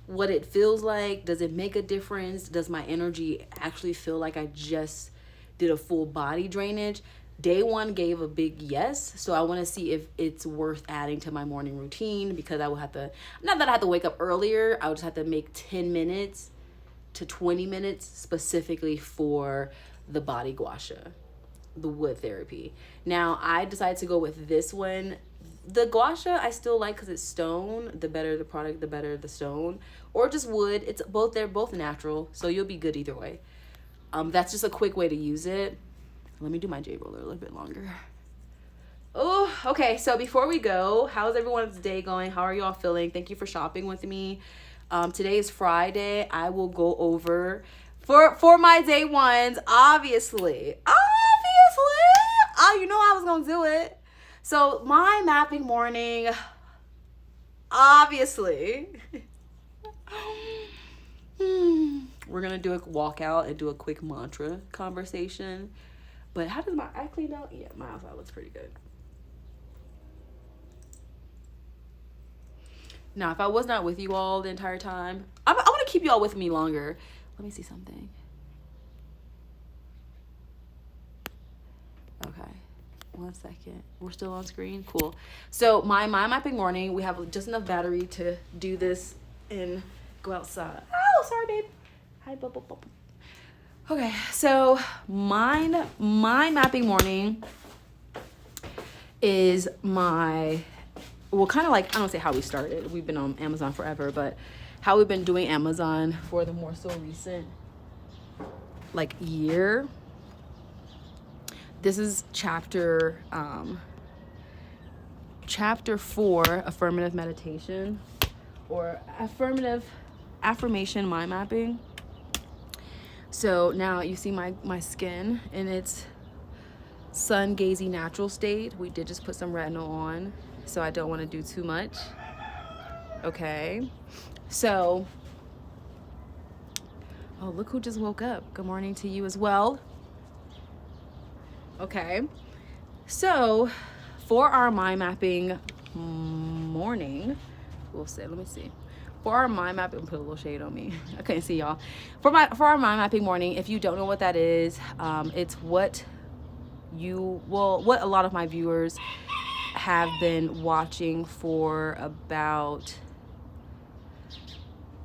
Speaker 1: what it feels like. Does it make a difference? Does my energy actually feel like I just did a full body drainage? Day 1 gave a big yes, so I want to see if it's worth adding to my morning routine, because I will have to, not that I have to wake up earlier, I would just have to make 10 minutes to 20 minutes specifically for the body gua sha, the wood therapy. Now, I decided to go with this one. The gua sha I still like because it's stone. The better the product, the better the stone. Or just wood. It's both, they're both natural, so you'll be good either way. That's just a quick way to use it. Let me do my jade roller a little bit longer. Oh, okay. So before we go, how's everyone's day going? How are y'all feeling? Thank you for shopping with me. Today is Friday. I will go over for my day 1s, obviously. Oh, you know I was gonna do it. So my mapping morning, obviously. We're gonna do a walkout and do a quick mantra conversation. But how does my eye clean out? Yeah, my outfit looks pretty good. Now, if I was not with you all the entire time, I want to keep you all with me longer. Let me see something. Okay, 1 second. We're still on screen? Cool. So my mapping morning, we have just enough battery to do this and go outside. Oh, sorry, babe. Hi, bubble. Okay, so my mapping morning is kind of like, I don't say how we started. We've been on Amazon forever, but how we've been doing Amazon for the more so recent like year. This is chapter 4, affirmative meditation, or affirmation mind mapping. So now you see my skin in its sun gazy natural state. We did just put some retinol on, so I don't want to do too much. Okay, so, oh, look who just woke up. Good morning to you as well. Okay, so for our mind mapping morning, we'll say, let me see. For our mind mapping, put a little shade on me. I couldn't see y'all. For our mind mapping morning, if you don't know what that is, it's what a lot of my viewers have been watching for about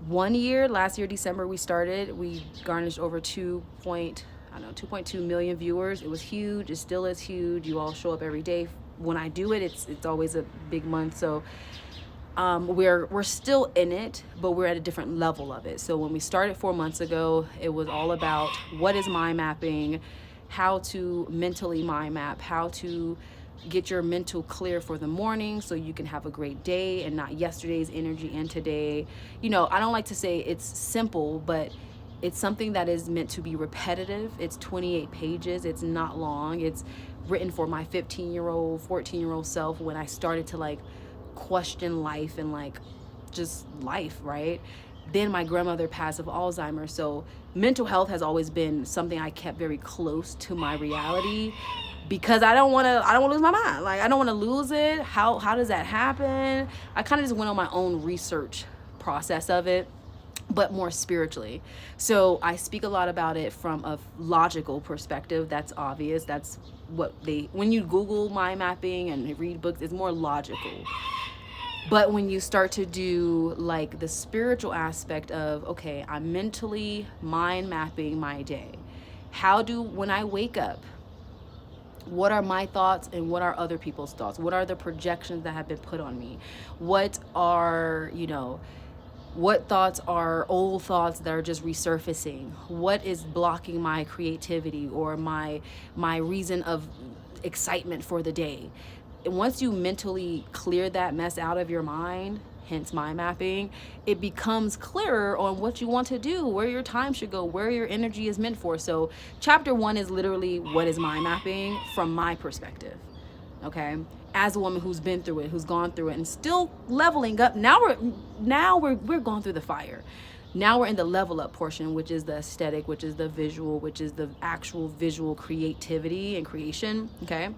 Speaker 1: 1 year. Last year, December, we started. We garnished over 2.2 million viewers. It was huge. It still is huge. You all show up every day. When I do it, it's always a big month. So we're still in it, but we're at a different level of it. So when we started 4 months ago, it was all about what is mind mapping, how to mentally mind map, how to get your mental clear for the morning so you can have a great day and not yesterday's energy and today. You know, I don't like to say it's simple, but it's something that is meant to be repetitive. It's 28 pages. It's not long. It's written for my 15-year-old, 14-year-old self when I started to like question life and like just life, right? Then my grandmother passed of Alzheimer's. So mental health has always been something I kept very close to my reality, because I don't want to lose my mind. Like, I don't want to lose it. How does that happen? I kind of just went on my own research process of it, but more spiritually. So I speak a lot about it from a logical perspective. That's obvious. That's what when you Google mind mapping and read books, it's more logical. But when you start to do like the spiritual aspect of, okay, I'm mentally mind mapping my day. When I wake up, what are my thoughts and what are other people's thoughts? What are the projections that have been put on me? What thoughts are old thoughts that are just resurfacing? What is blocking my creativity or my reason of excitement for the day? And once you mentally clear that mess out of your mind, hence mind mapping, it becomes clearer on what you want to do, where your time should go, where your energy is meant for. So chapter 1 is literally what is mind mapping from my perspective. Okay, as a woman who's been through it, who's gone through it, and still leveling up. Now we're going through the fire. Now we're in the level up portion, which is the aesthetic, which is the visual, which is the actual visual creativity and creation. Okay.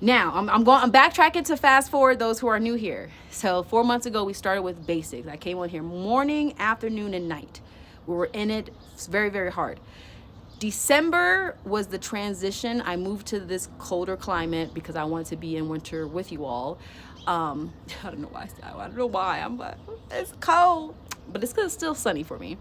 Speaker 1: Now I'm backtracking to fast forward those who are new here. So 4 months ago, we started with basics. I came on here morning, afternoon, and night. We were in it. It's very, very hard. December was the transition. I moved to this colder climate because I wanted to be in winter with you all. I don't know why. It's cold, but it's still sunny for me.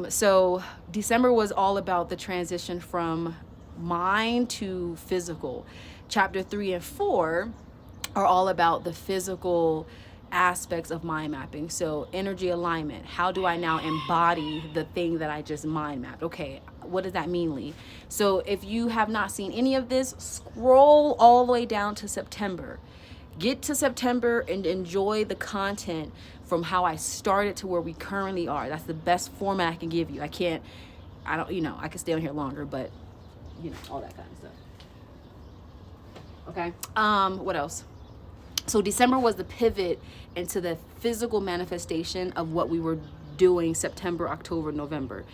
Speaker 1: So December was all about the transition from mind to physical. Chapter 3 and 4 are all about the physical aspects of mind mapping. So energy alignment. How do I now embody the thing that I just mind mapped? Okay, what does that mean, Lee? So if you have not seen any of this, scroll all the way down to September. Get to September and enjoy the content from how I started to where we currently are. That's the best format I can give you. I can stay on here longer, but all that kind of stuff. Okay. What else? So December was the pivot into the physical manifestation of what we were doing September, October, November.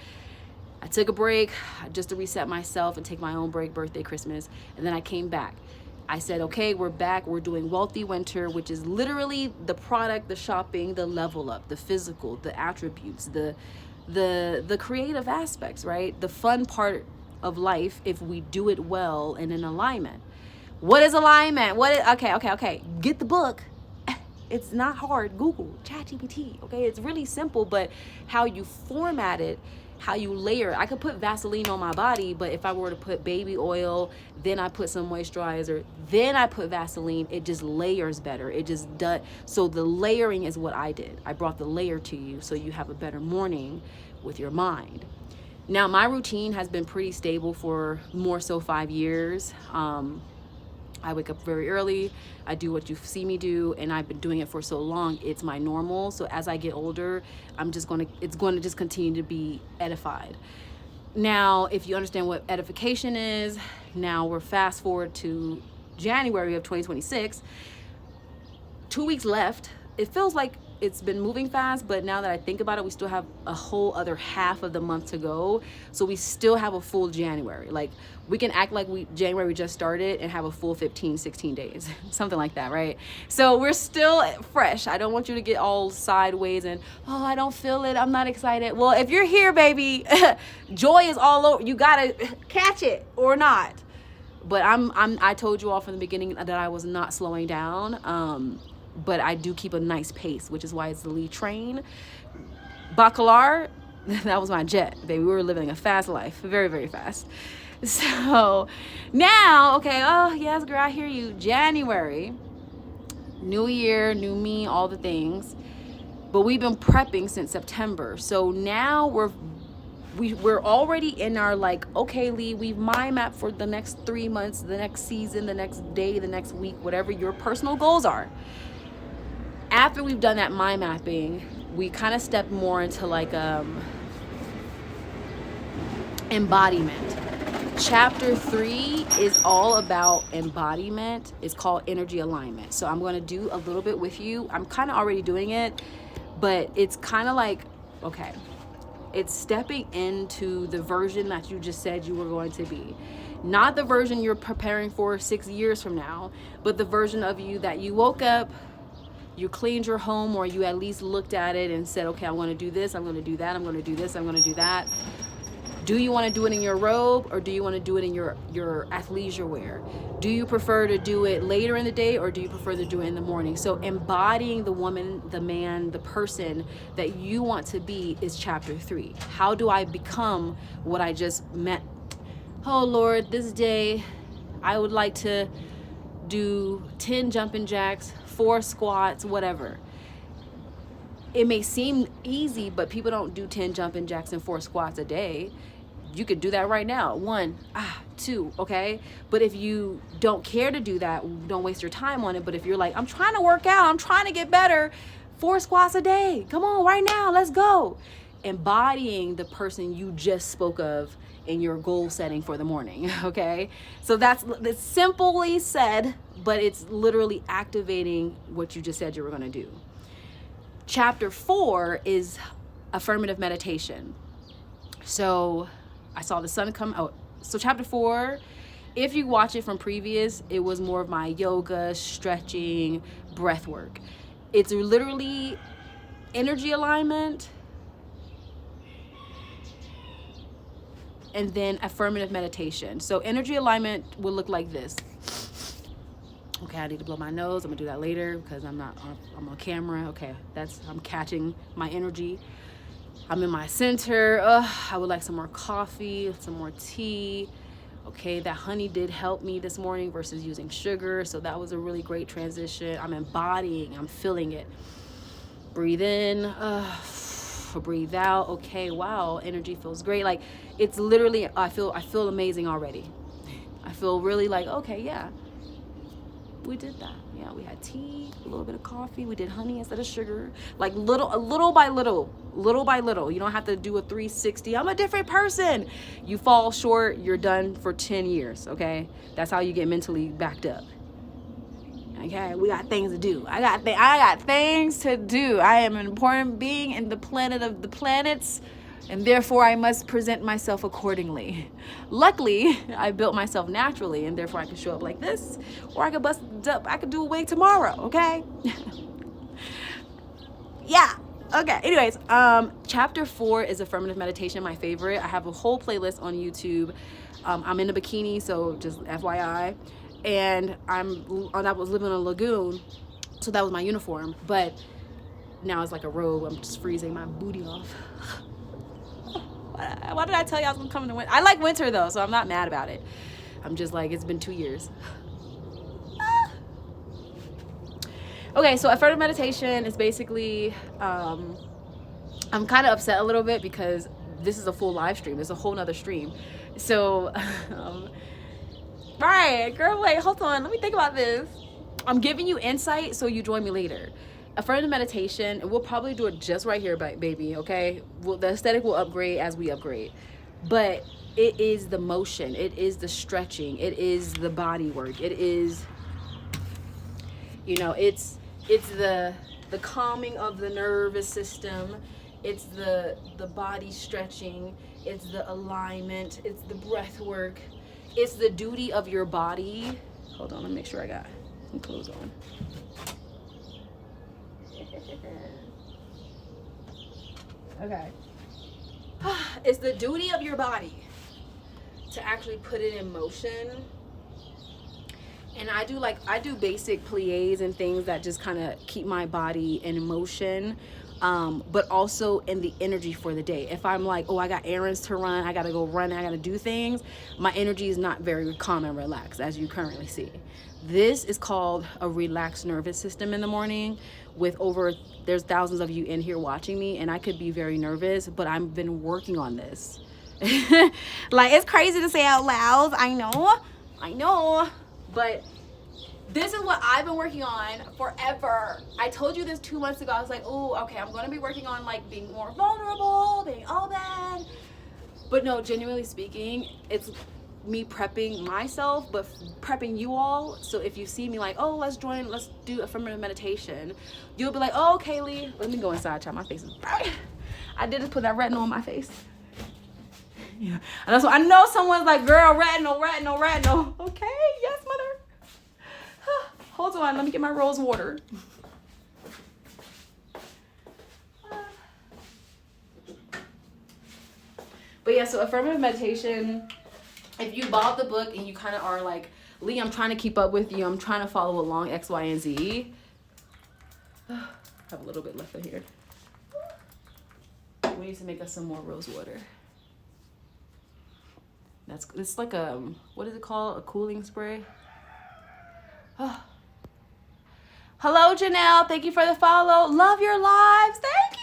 Speaker 1: I took a break just to reset myself and take my own break, birthday, Christmas, and then I came back. I said, okay, we're back. We're doing Wealthy Winter, which is literally the product, the shopping, the level up, the physical, the attributes, the creative aspects, right? The fun part of life if we do it well and in alignment. What is alignment? Okay. Get the book. It's not hard. Google, ChatGPT. Okay, it's really simple, but how you format it, how you layer it. I could put Vaseline on my body, but if I were to put baby oil, then I put some moisturizer, then I put Vaseline, it just layers better. It just does. So the layering is what I did. I brought the layer to you so you have a better morning with your mind. Now, my routine has been pretty stable for more so 5 years. I wake up very early. I do what you see me do, and I've been doing it for so long. It's my normal. So as I get older, it's going to just continue to be edified. Now, if you understand what edification is, now we're fast forward to January of 2026. 2 weeks left. It feels like it's been moving fast, but now that I think about it, we still have a whole other half of the month to go. So we still have a full January. Like, we can act like January just started and have a full 15, 16 days, something like that, right? So we're still fresh. I don't want you to get all sideways and, oh, I don't feel it, I'm not excited. Well, if you're here, baby, joy is all over. You gotta catch it or not. But I told you all from the beginning that I was not slowing down. But I do keep a nice pace, which is why it's the lead train. Bacalar, that was my jet, baby. We were living a fast life, very, very fast. So now, okay, oh yes, girl, I hear you. January, new year, new me, all the things. But we've been prepping since September. So now we're already in our like, okay, Lee, we've mind mapped for the next 3 months, the next season, the next day, the next week, whatever your personal goals are. After we've done that mind mapping, we kind of step more into like embodiment. Chapter 3 is all about embodiment. It's called energy alignment. So I'm going to do a little bit with you. I'm kind of already doing it, but it's kind of like, okay, it's stepping into the version that you just said you were going to be. Not the version you're preparing for 6 years from now, but the version of you that you woke up, you cleaned your home, or you at least looked at it and said, okay, I want to do this, I'm going to do that, I'm going to do this, I'm going to do that. Do you want to do it in your robe, or do you want to do it in your athleisure wear? Do you prefer to do it later in the day, or do you prefer to do it in the morning? So embodying the woman, the man, the person that you want to be is chapter 3. How do I become what I just met? Oh Lord, this day I would like to do 10 jumping jacks, 4 squats, whatever. It may seem easy, but people don't do 10 jumping jacks and 4 squats a day. You could do that right now. 1, 2, okay? But if you don't care to do that, don't waste your time on it. But if you're like, I'm trying to work out, I'm trying to get better, 4 squats a day. Come on, right now, let's go. Embodying the person you just spoke of in your goal setting for the morning, okay? So that's simply said, but it's literally activating what you just said you were gonna do. Chapter 4 is affirmative meditation. So I saw the sun come out. So chapter 4, if you watch it from previous, it was more of my yoga, stretching, breath work. It's literally energy alignment and then affirmative meditation. So energy alignment will look like this. Okay, I need to blow my nose. I'm gonna do that later because I'm on camera. Okay, I'm catching my energy. I'm in my center. I would like some more coffee, some more tea. Okay, that honey did help me this morning versus using sugar. So that was a really great transition. I'm embodying, I'm feeling it. Breathe in, breathe out. Okay, wow, energy feels great. Like, it's literally, I feel amazing already. I feel really like, okay, yeah, we did that. Yeah, we had tea, a little bit of coffee. We did honey instead of sugar. Like little by little. You don't have to do a 360. I'm a different person. You fall short, you're done for 10 years, okay? That's how you get mentally backed up. Okay, we got things to do. I got things to do. I am an important being in the planet of the planets, and therefore I must present myself accordingly. Luckily, I built myself naturally, and therefore I can show up like this, or I could bust it up. I could do a wig tomorrow, okay? Yeah, okay. Anyways, chapter 4 is affirmative meditation, my favorite. I have a whole playlist on YouTube. I'm in a bikini, so just FYI. And I was living in a lagoon, so that was my uniform. But now it's like a robe. I'm just freezing my booty off. Why did I tell you I was gonna come in the winter? I like winter though, so I'm not mad about it. I'm just like, it's been 2 years. Okay, so affirmative meditation is basically, I'm kind of upset a little bit because this is a full live stream. It's a whole nother stream. So, right, girl, wait, hold on. Let me think about this. I'm giving you insight so you join me later. Affirmative meditation, and we'll probably do it just right here, baby, okay? The aesthetic will upgrade as we upgrade. But it is the motion. It is the stretching. It is the body work. It is, you know, it's the calming of the nervous system. It's the body stretching. It's the alignment. It's the breath work. It's the duty of your body. Hold on, let me make sure I got some clothes on. Okay. It's the duty of your body to actually put it in motion. And I do basic plies and things that just kind of keep my body in motion, but also in the energy for the day. If I'm like, oh, I got errands to run, I gotta go run, I gotta do things, my energy is not very calm and relaxed, as you currently see. This is called a relaxed nervous system in the morning. There's thousands of you in here watching me, and I could be very nervous, but I've been working on this. Like, it's crazy to say out loud, I know, but this is what I've been working on forever. I told you this 2 months ago. I was like, oh, okay, I'm gonna be working on like being more vulnerable, being all that. But no, genuinely speaking, it's me prepping myself, but prepping you all. So if you see me like, oh, let's do affirmative meditation, you'll be like, oh, Kaylee, let me go inside, child. My face is bright. I did just put that retinol on my face. Yeah. And that's what I know. Someone's like, girl, retinol. Okay, yes, mother. Hold on, let me get my rose water. But yeah, so affirmative meditation, if you bought the book and you kind of are like, Lee, I'm trying to keep up with you, I'm trying to follow along X, Y, and Z. I have a little bit left in here. We need to make us some more rose water. It's like what is it called? A cooling spray. Oh. Hello, Janelle. Thank you for the follow. Love your lives. Thank you.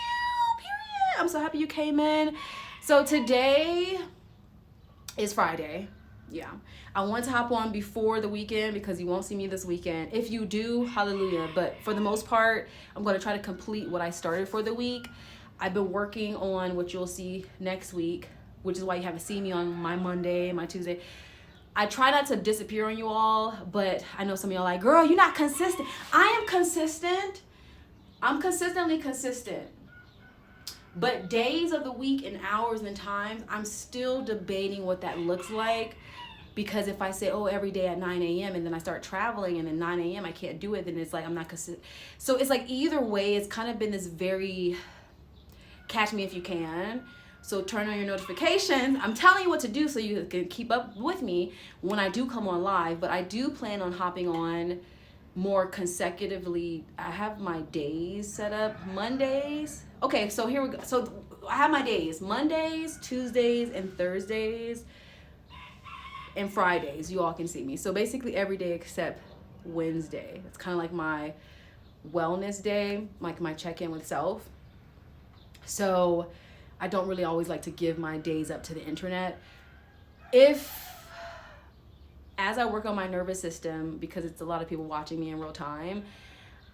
Speaker 1: Period. I'm so happy you came in. So today is Friday. Yeah. I want to hop on before the weekend because you won't see me this weekend. If you do, hallelujah. But for the most part, I'm going to try to complete what I started for the week. I've been working on what you'll see next week, which is why you haven't seen me on my Monday, my Tuesday. I try not to disappear on you all, but I know some of y'all are like, girl, you're not consistent. I am consistent. I'm consistently consistent. But days of the week and hours and times, I'm still debating what that looks like. Because if I say, oh, every day at 9 a.m. and then I start traveling and then 9 a.m. I can't do it, then it's like I'm not consistent. So it's like either way, it's kind of been this very catch me if you can. So turn on your notifications. I'm telling you what to do so you can keep up with me when I do come on live. But I do plan on hopping on more consecutively. I have my days set up. Mondays. Okay, so here we go. So I have my days. Mondays, Tuesdays, and Thursdays, and Fridays. You all can see me. So basically every day except Wednesday. It's kind of like my wellness day, like my check-in with self. So I don't really always like to give my days up to the internet. As I work on my nervous system, because it's a lot of people watching me in real time,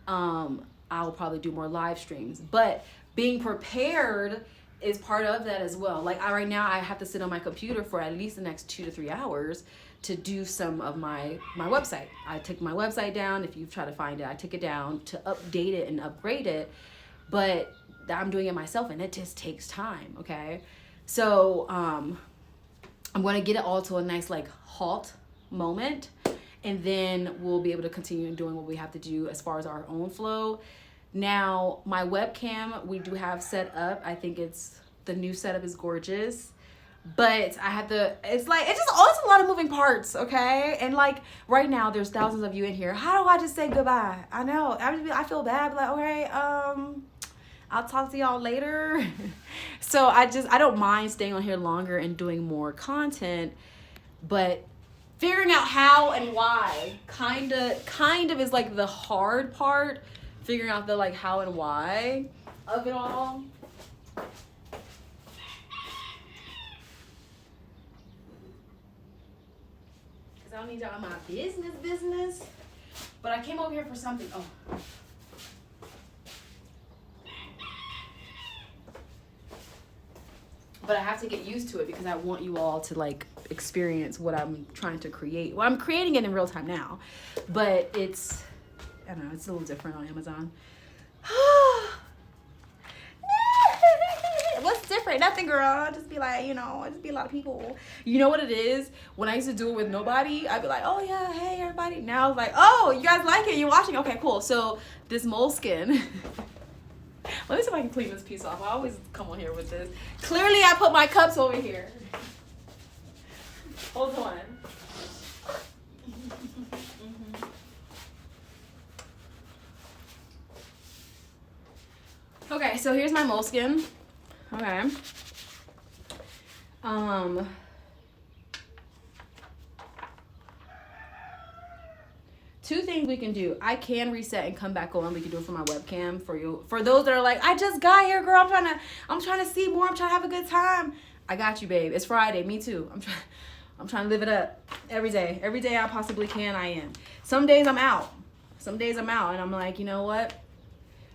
Speaker 1: I'll probably do more live streams. But being prepared is part of that as well. Like right now, I have to sit on my computer for at least the next 2 to 3 hours to do some of my website. I took my website down. If you try to find it, I took it down to update it and upgrade it. But I'm doing it myself, and it just takes time, okay? So I'm going to get it all to a nice like halt moment, and then we'll be able to continue doing what we have to do as far as our own flow. Now, my webcam, we do have set up. I think the new setup is gorgeous, but I have to, it's a lot of moving parts, okay? And like right now, there's thousands of you in here. How do I just say goodbye? I know, I feel bad, like, okay, I'll talk to y'all later. So I don't mind staying on here longer and doing more content, but figuring out how and why kind of is like the hard part, figuring out the like how and why of it all. don't need y'all in my business. But I came over here for something. Oh. But I have to get used to it because I want you all to like experience what I'm trying to create. Well, I'm creating it in real time now, but it's, I don't know, it's a little different on Amazon. What's different? Nothing, girl. Just be like, just be a lot of people. You know what it is? When I used to do it with nobody, I'd be like, oh yeah, hey everybody. Now it's like, oh, you guys like it? You're watching? Okay, cool. So this moleskin. Let me see if I can clean this piece off. I always come on here with this. Clearly, I put my cups over here. Hold on. Okay, so here's my moleskin. Okay. Two things we can do. I can reset and come back on. We can do it for my webcam for you. For those that are like, I just got here, girl. I'm trying to see more. I'm trying to have a good time. I got you, babe. It's Friday. Me too. I'm trying to live it up every day. Every day I possibly can, I am. Some days I'm out. And I'm like, you know what?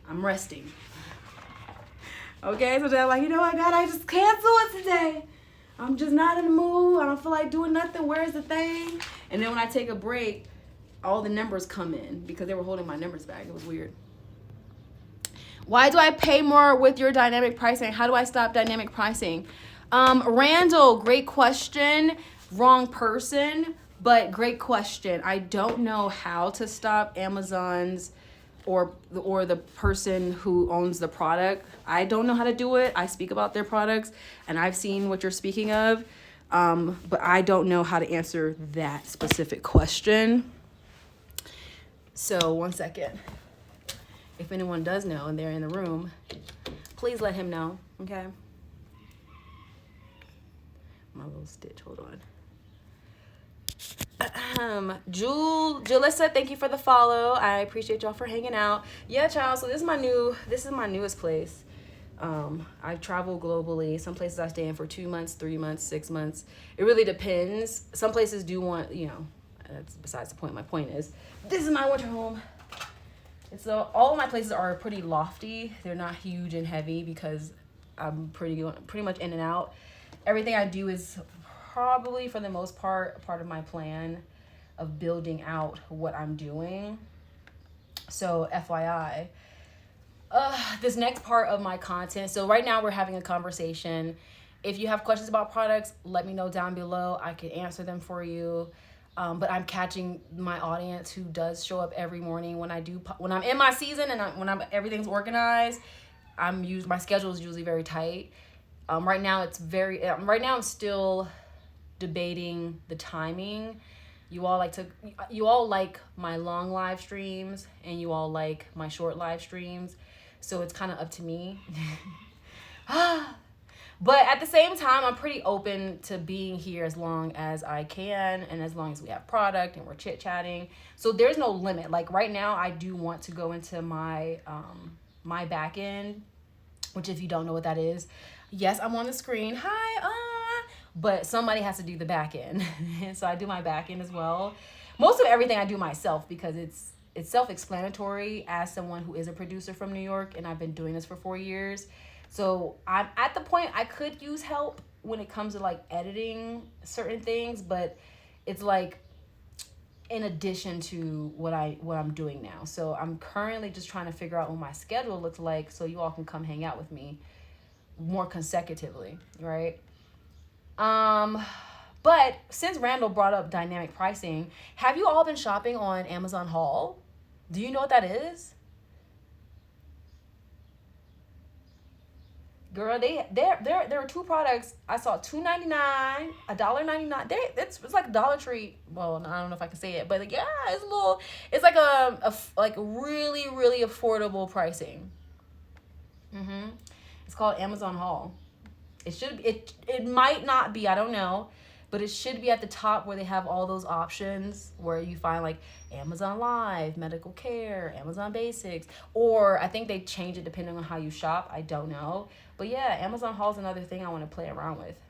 Speaker 1: I'm resting. Okay, so they're like, I just cancel it today. I'm just not in the mood. I don't feel like doing nothing. Where's the thing? And then when I take a break, all the numbers come in because they were holding my numbers back. It was weird. Why do I pay more with your dynamic pricing? How do I stop dynamic pricing? Randall, great question. Wrong person, but great question. I don't know how to stop Amazon's or the person who owns the product. I don't know how to do it. I speak about their products and I've seen what you're speaking of, but I don't know how to answer that specific question. So 1 second. If anyone does know and they're in the room, please let him know, okay? My little stitch, hold on. Julissa, thank you for the follow. I appreciate y'all for hanging out. Yeah, child, so this is my newest place. I travel globally. Some places I stay in for 2 months, 3 months, 6 months. It really depends. Some places do want, that's besides the point. My point is, this is my winter home. And so all of my places are pretty lofty. They're not huge and heavy because I'm pretty much in and out. Everything I do is probably, for the most part, a part of my plan of building out what I'm doing. So FYI, this next part of my content. So right now we're having a conversation. If you have questions about products, let me know down below. I can answer them for you. But I'm catching my audience who does show up every morning when I'm in my season and everything's organized. My schedule is usually very tight. Right now I'm still debating the timing. You all like my long live streams and you all like my short live streams. So it's kind of up to me. But at the same time, I'm pretty open to being here as long as I can and as long as we have product and we're chit-chatting. So there's no limit. Like right now, I do want to go into my my back end, which if you don't know what that is, yes, I'm on the screen. Hi, but somebody has to do the back end. And so I do my back end as well. Most of everything I do myself because it's self-explanatory as someone who is a producer from New York and I've been doing this for 4 years. So I'm at the point I could use help when it comes to like editing certain things, but it's like in addition to what I'm doing now. So I'm currently just trying to figure out what my schedule looks like so you all can come hang out with me more consecutively, right? But since Randall brought up dynamic pricing, have you all been shopping on Amazon Haul? Do you know what that is? Girl, there are two products. I saw $2.99, $1.99. It's like a Dollar Tree. Well, I don't know if I can say it, but like, yeah, it's like a really, really affordable pricing. It's called Amazon Haul. It might not be, I don't know, but it should be at the top where they have all those options where you find like Amazon Live, medical care, Amazon Basics, or I think they change it depending on how you shop. I don't know. But yeah, Amazon Haul is another thing I want to play around with.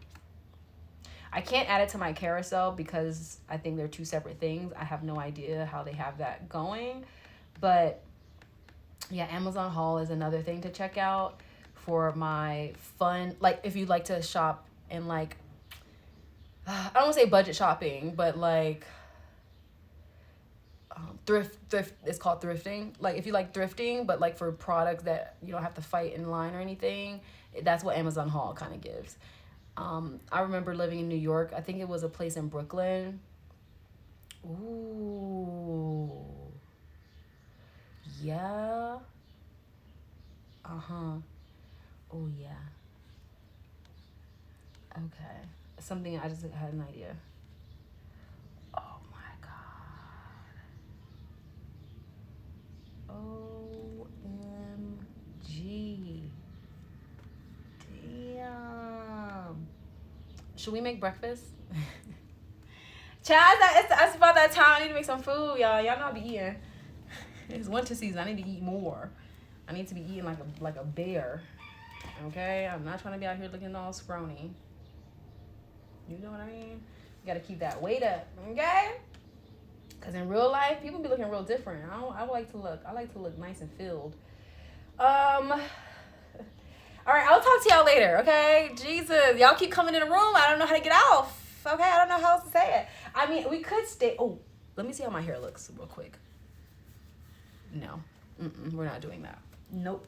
Speaker 1: I can't add it to my carousel because I think they're two separate things. I have no idea how they have that going. But yeah, Amazon haul is another thing to check out for my fun. Like if you like to shop and like, I don't want to say budget shopping, but like thrift it's called thrifting. Like if you like thrifting, but like for products that you don't have to fight in line or anything, that's what Amazon haul kind of gives. I remember living in New York. I think it was a place in Brooklyn. Ooh. Yeah. Uh-huh. Oh, yeah. Okay. Something I just had an idea. Oh, my God. OMG. Damn. Should we make breakfast? Chad, it's about that time. I need to make some food, y'all. Y'all know I be eating. It's winter season. I need to eat more. I need to be eating like a bear. Okay? I'm not trying to be out here looking all scrawny. You know what I mean? You gotta keep that weight up. Okay? Because in real life, people be looking real different. I like to look nice and filled. All right, I'll talk to y'all later, okay? Jesus, y'all keep coming in the room. I don't know how to get off. Okay, I don't know how else to say it. I mean, we could stay. Oh, let me see how my hair looks real quick. No, we're not doing that. Nope.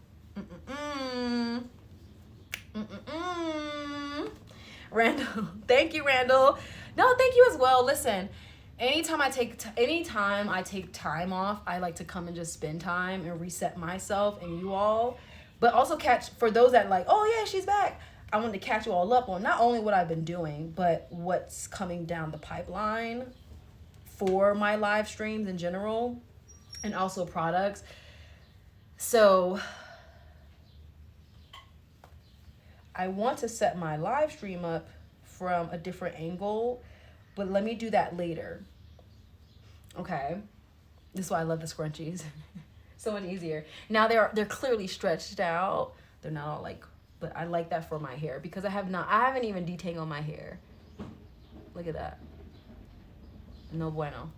Speaker 1: Randall, thank you, Randall. No, thank you as well. Listen, anytime I take time off, I like to come and just spend time and reset myself and you all. But also for those that like, oh yeah, she's back. I want to catch you all up on not only what I've been doing, but what's coming down the pipeline for my live streams in general and also products. So I want to set my live stream up from a different angle, but let me do that later. Okay. This is why I love the scrunchies. So much easier. Now they're clearly stretched out. They're not all like, but I like that for my hair because I haven't even detangled my hair. Look at that. No bueno.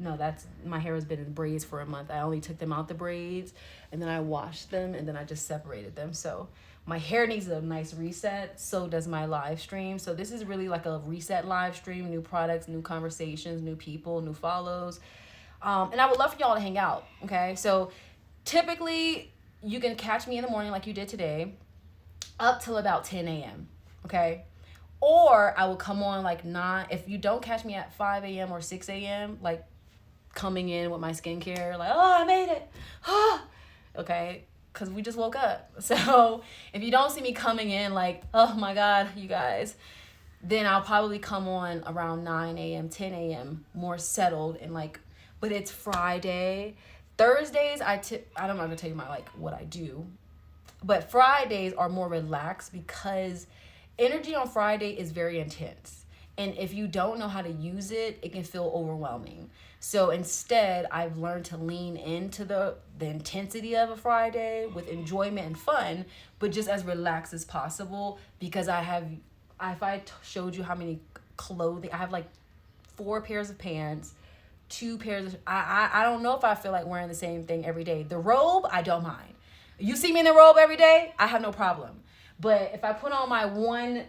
Speaker 1: No, my hair has been in braids for a month. I only took them out the braids and then I washed them and then I just separated them. So my hair needs a nice reset. So does my live stream. So this is really like a reset live stream, new products, new conversations, new people, new follows. And I would love for y'all to hang out. Okay. So typically you can catch me in the morning like you did today up till about 10 a.m. Okay. Or I will come on like 9. If you don't catch me at 5 a.m. or 6 a.m., like coming in with my skincare, like, oh, I made it. Okay. Because we just woke up. So if you don't see me coming in like, oh my God, you guys, then I'll probably come on around 9 a.m., 10 a.m., more settled and like, but it's Friday. Thursdays, I don't know how to tell you what I do, but Fridays are more relaxed because energy on Friday is very intense. And if you don't know how to use it, it can feel overwhelming. So instead, I've learned to lean into the intensity of a Friday with enjoyment and fun, but just as relaxed as possible because if I showed you how many clothing, I have like 4 pairs of pants, 2 pairs of, I don't know if I feel like wearing the same thing every day. The robe, I don't mind. You see me in the robe every day, I have no problem. But if I put on my one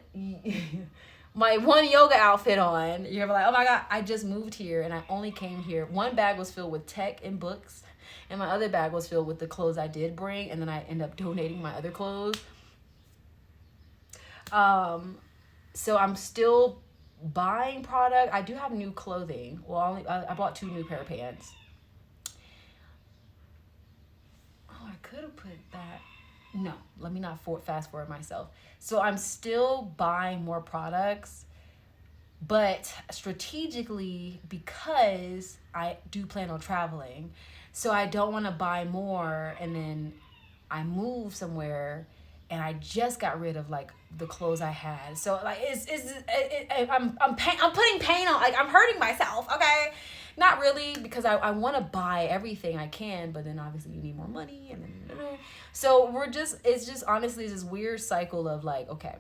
Speaker 1: yoga outfit on, you're like, oh my God, I just moved here and I only came here. One bag was filled with tech and books and my other bag was filled with the clothes I did bring and then I end up donating my other clothes. So I'm still buying product. I do have new clothing. Well, I bought 2 new pair of pants. Oh, I could have put that. No, let me not fast forward myself. So I'm still buying more products, but strategically because I do plan on traveling. So I don't want to buy more and then I move somewhere and I just got rid of like the clothes I had. So like I'm putting pain on, like I'm hurting myself, okay? Not really, because I want to buy everything I can, but then obviously you need more money and then so it's just honestly this weird cycle of like, okay,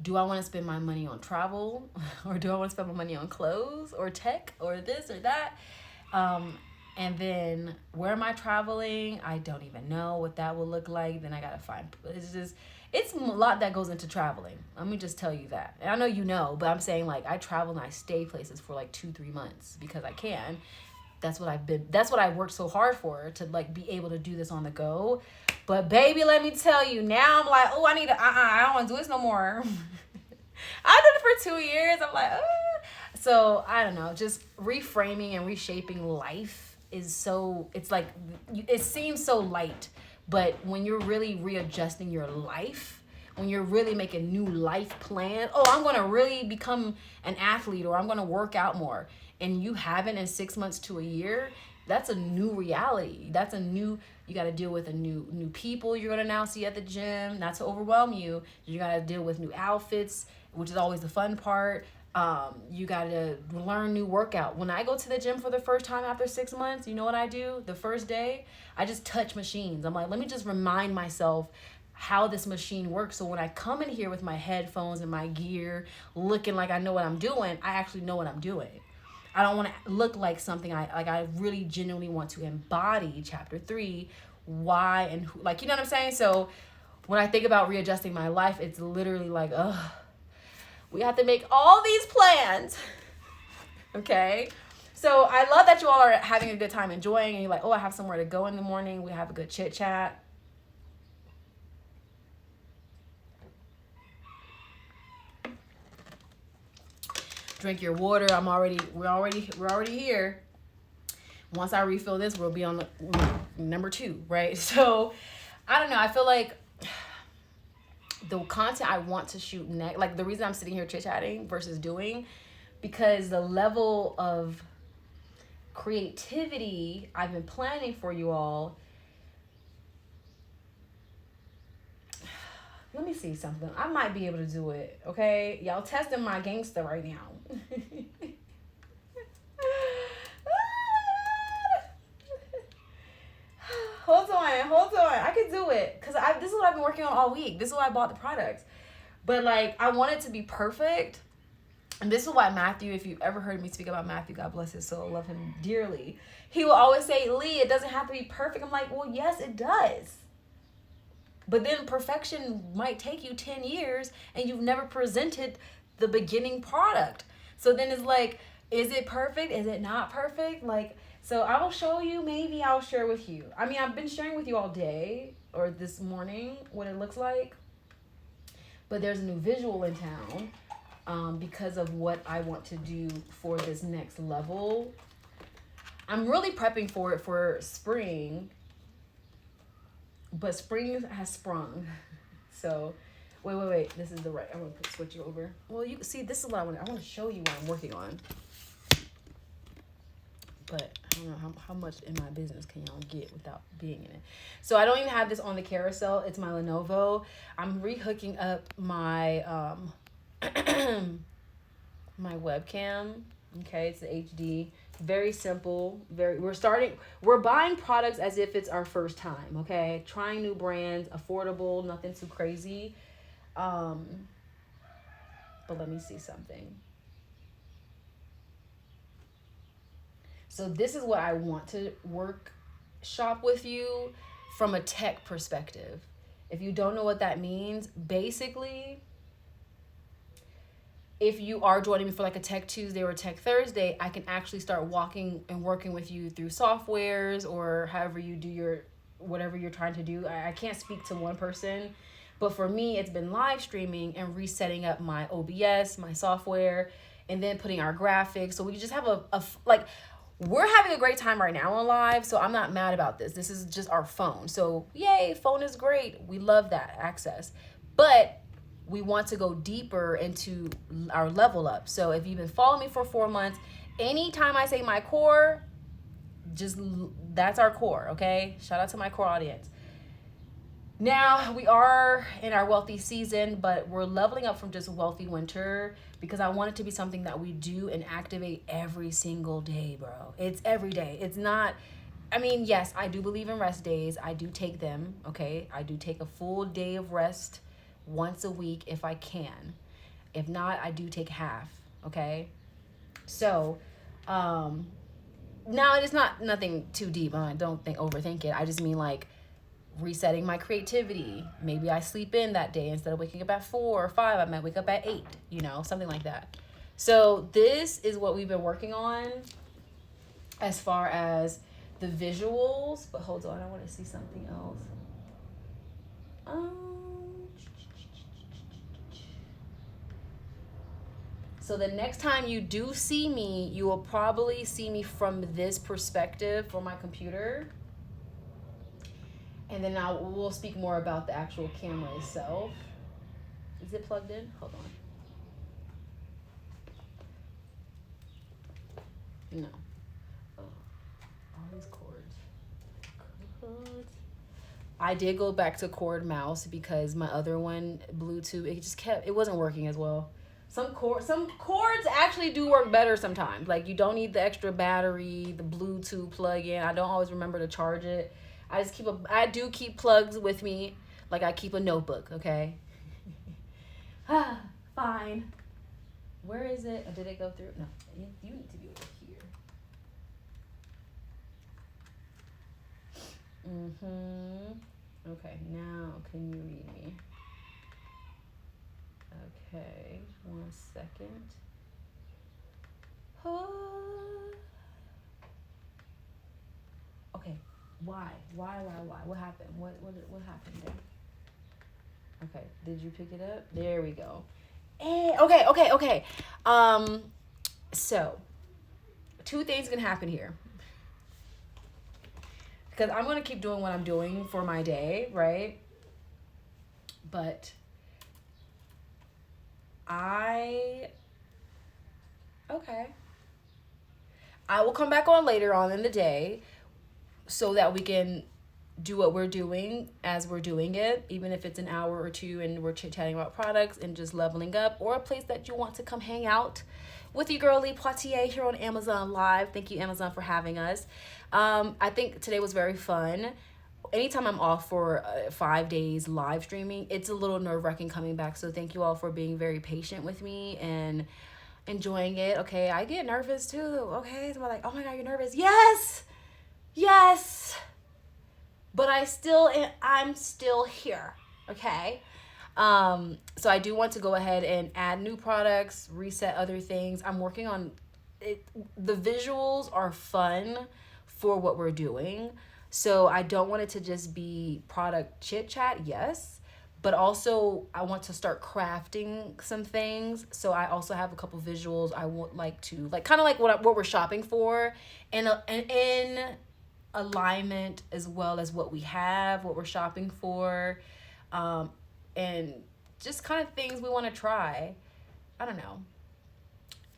Speaker 1: Do I want to spend my money on travel or do I want to spend my money on clothes or tech or this or that? And then where am I traveling? I don't even know what that will look like. Then I got to find, it's a lot that goes into traveling. Let me just tell you that. And I know you know, but I'm saying like I travel and I stay places for like 2-3 months because I can. That's what I worked so hard for, to like be able to do this on the go. But baby, let me tell you, now I'm like, oh, I don't want to do this no more. I did it for 2 years. I'm like, So I don't know, just reframing and reshaping life is so, it's like, it seems so light, but when you're really readjusting your life, when you're really making new life plan, oh, I'm going to really become an athlete or I'm going to work out more, and you haven't in 6 months to a year, that's a new reality. That's a new, you got to deal with a new people you're going to now see at the gym, not to overwhelm you. You got to deal with new outfits, which is always the fun part. You got to learn new workout. When I go to the gym for the first time after 6 months, you know what I do? The first day, I just touch machines. I'm like, let me just remind myself how this machine works. So when I come in here with my headphones and my gear, looking like I know what I'm doing, I actually know what I'm doing. I don't want to look like something I really genuinely want to embody chapter 3, why and who, like, you know what I'm saying? So when I think about readjusting my life, it's literally like, we have to make all these plans. Okay. So I love that you all are having a good time enjoying, and you're like, oh, I have somewhere to go in the morning. We have a good chit chat. Drink your water. We're already here. Once I refill this, we'll be on number 2, right? So I don't know. I feel like the content I want to shoot next, like the reason I'm sitting here chit-chatting versus doing, because the level of creativity I've been planning for you all. Let me see something. I might be able to do it, okay? Y'all testing my gangster right now. Hold on. I can do it. Because this is what I've been working on all week. This is why I bought the products. But, like, I want it to be perfect. And this is why Matthew, if you've ever heard me speak about Matthew, God bless his soul, love him dearly, he will always say, Lee, it doesn't have to be perfect. I'm like, well, yes, it does. But then perfection might take you 10 years and you've never presented the beginning product. So then it's like, is it perfect? Is it not perfect? Like, so I will show you, maybe I'll share with you. I mean, I've been sharing with you all day or this morning what it looks like. But there's a new visual in town because of what I want to do for this next level. I'm really prepping for it for spring. But spring has sprung. So, wait. This is the right. I'm going to switch you over. Well, you see, this is what I want to show you what I'm working on. But I don't know how much in my business can y'all get without being in it. So, I don't even have this on the carousel. It's my Lenovo. I'm rehooking up my my webcam. Okay, it's the HD. Very simple. We're buying products as if it's our first time, okay? Trying new brands, affordable, nothing too crazy. But let me see something. So this is what I want to workshop with you from a tech perspective. If you don't know what that means, basically, if you are joining me for like a Tech Tuesday or a Tech Thursday, I can actually start walking and working with you through softwares or however you do whatever you're trying to do. I can't speak to one person, but for me, it's been live streaming and resetting up my OBS, my software, and then putting our graphics. So we just have we're having a great time right now on live, so I'm not mad about this. This is just our phone. So yay, phone is great. We love that access. But we want to go deeper into our level up. So if you've been following me for 4 months, anytime I say my core, that's our core, okay? Shout out to my core audience. Now we are in our wealthy season, but we're leveling up from just wealthy winter because I want it to be something that we do and activate every single day, bro. It's every day. It's not, I mean, yes, I do believe in rest days. I do take them, okay? I do take a full day of rest once a week if I can. If not, I do take half. Okay. So, now it is not nothing too deep. I don't overthink it. I just mean like resetting my creativity. Maybe I sleep in that day instead of waking up at 4 or 5. I might wake up at 8. Something like that. So this is what we've been working on as far as the visuals. But hold on, I want to see something else. So the next time you do see me, you will probably see me from this perspective for my computer. And then we'll speak more about the actual camera itself. Is it plugged in? Hold on. No. Oh, all these cords. I did go back to cord mouse because my other one, Bluetooth, it wasn't working as well. Some cords actually do work better sometimes. Like, you don't need the extra battery, the Bluetooth plug-in. I don't always remember to charge it. I do keep plugs with me, like I keep a notebook, okay? Fine. Where is it? Did it go through? No, you need to be over here. Okay, now can you read me? Okay, 1 second. Okay, why? What happened? What happened there? Okay, did you pick it up? There we go. Okay. So 2 things can happen here. Because I'm going to keep doing what I'm doing for my day, right? But I will come back on later on in the day so that we can do what we're doing as we're doing it, even if it's an hour or 2 and we're chit-chatting about products and just leveling up, or a place that you want to come hang out with your girlie Poitier here on Amazon Live. Thank you, Amazon, for having us. I think today was very fun. Anytime I'm off for 5 days live streaming, it's a little nerve-wracking coming back. So thank you all for being very patient with me and enjoying it. Okay, I get nervous too. Okay, so I'm like, oh my God, you're nervous. Yes. But I'm still here. Okay. So I do want to go ahead and add new products, reset other things. I'm working on it. The visuals are fun for what we're doing. So I don't want it to just be product chit chat, yes, but also I want to start crafting some things. So I also have a couple visuals I would like to, like, kind of like what we're shopping for, and in alignment as well as what we have, what we're shopping for, and just kind of things we want to try. I don't know.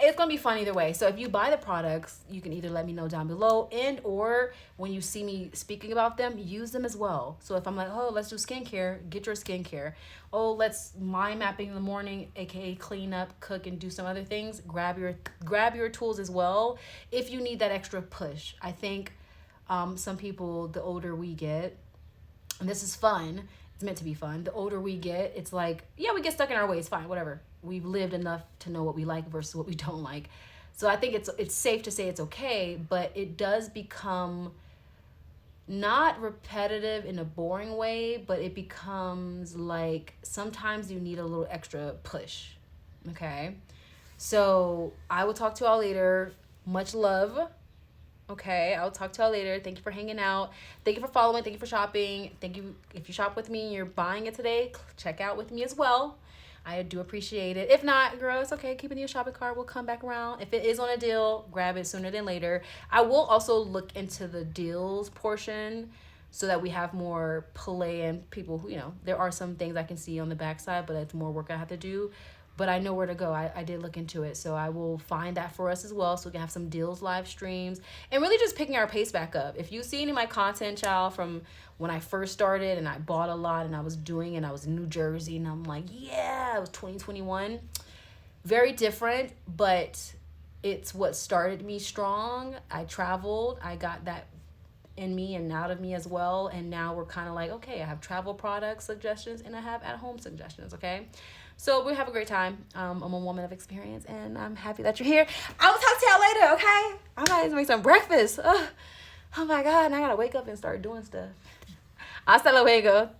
Speaker 1: It's going to be fun either way. So if you buy the products, you can either let me know down below, and or when you see me speaking about them, use them as well. So if I'm like, oh, let's do skincare, get your skincare. Oh, let's mind mapping in the morning, aka clean up, cook, and do some other things. Grab your tools as well if you need that extra push. I think some people, the older we get, and this is fun, it's meant to be fun. The older we get, it's like, yeah, we get stuck in our ways, fine, whatever. We've lived enough to know what we like versus what we don't like. So I think it's safe to say it's okay, but it does become not repetitive in a boring way, but it becomes like sometimes you need a little extra push. Okay? So I will talk to y'all later. Much love. Okay, I'll talk to y'all later. Thank you for hanging out. Thank you for following. Thank you for shopping. Thank you. If you shop with me and you're buying it today, check out with me as well. I do appreciate it. If not, girl, it's okay. Keep it in your shopping cart. We'll come back around. If it is on a deal, grab it sooner than later. I will also look into the deals portion so that we have more play and people who, there are some things I can see on the backside, but it's more work I have to do. But I know where to go. I did look into it. So I will find that for us as well, so we can have some deals live streams and really just picking our pace back up. If you see any of my content, child, from when I first started and I bought a lot and I was in New Jersey and I'm like, yeah, it was 2021. Very different, but it's what started me strong. I traveled. I got that
Speaker 2: in me and out of me as well. And now we're kind of like, okay, I have travel product suggestions and I have at home suggestions. Okay. So we have a great time. I'm a woman of experience and I'm happy that you're here. I will talk to y'all later. Okay. I'm going to make some breakfast. Ugh. Oh my God. And I got to wake up and start doing stuff. Hasta luego.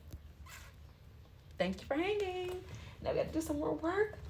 Speaker 2: Thank you for hanging. Now we got to do some more work.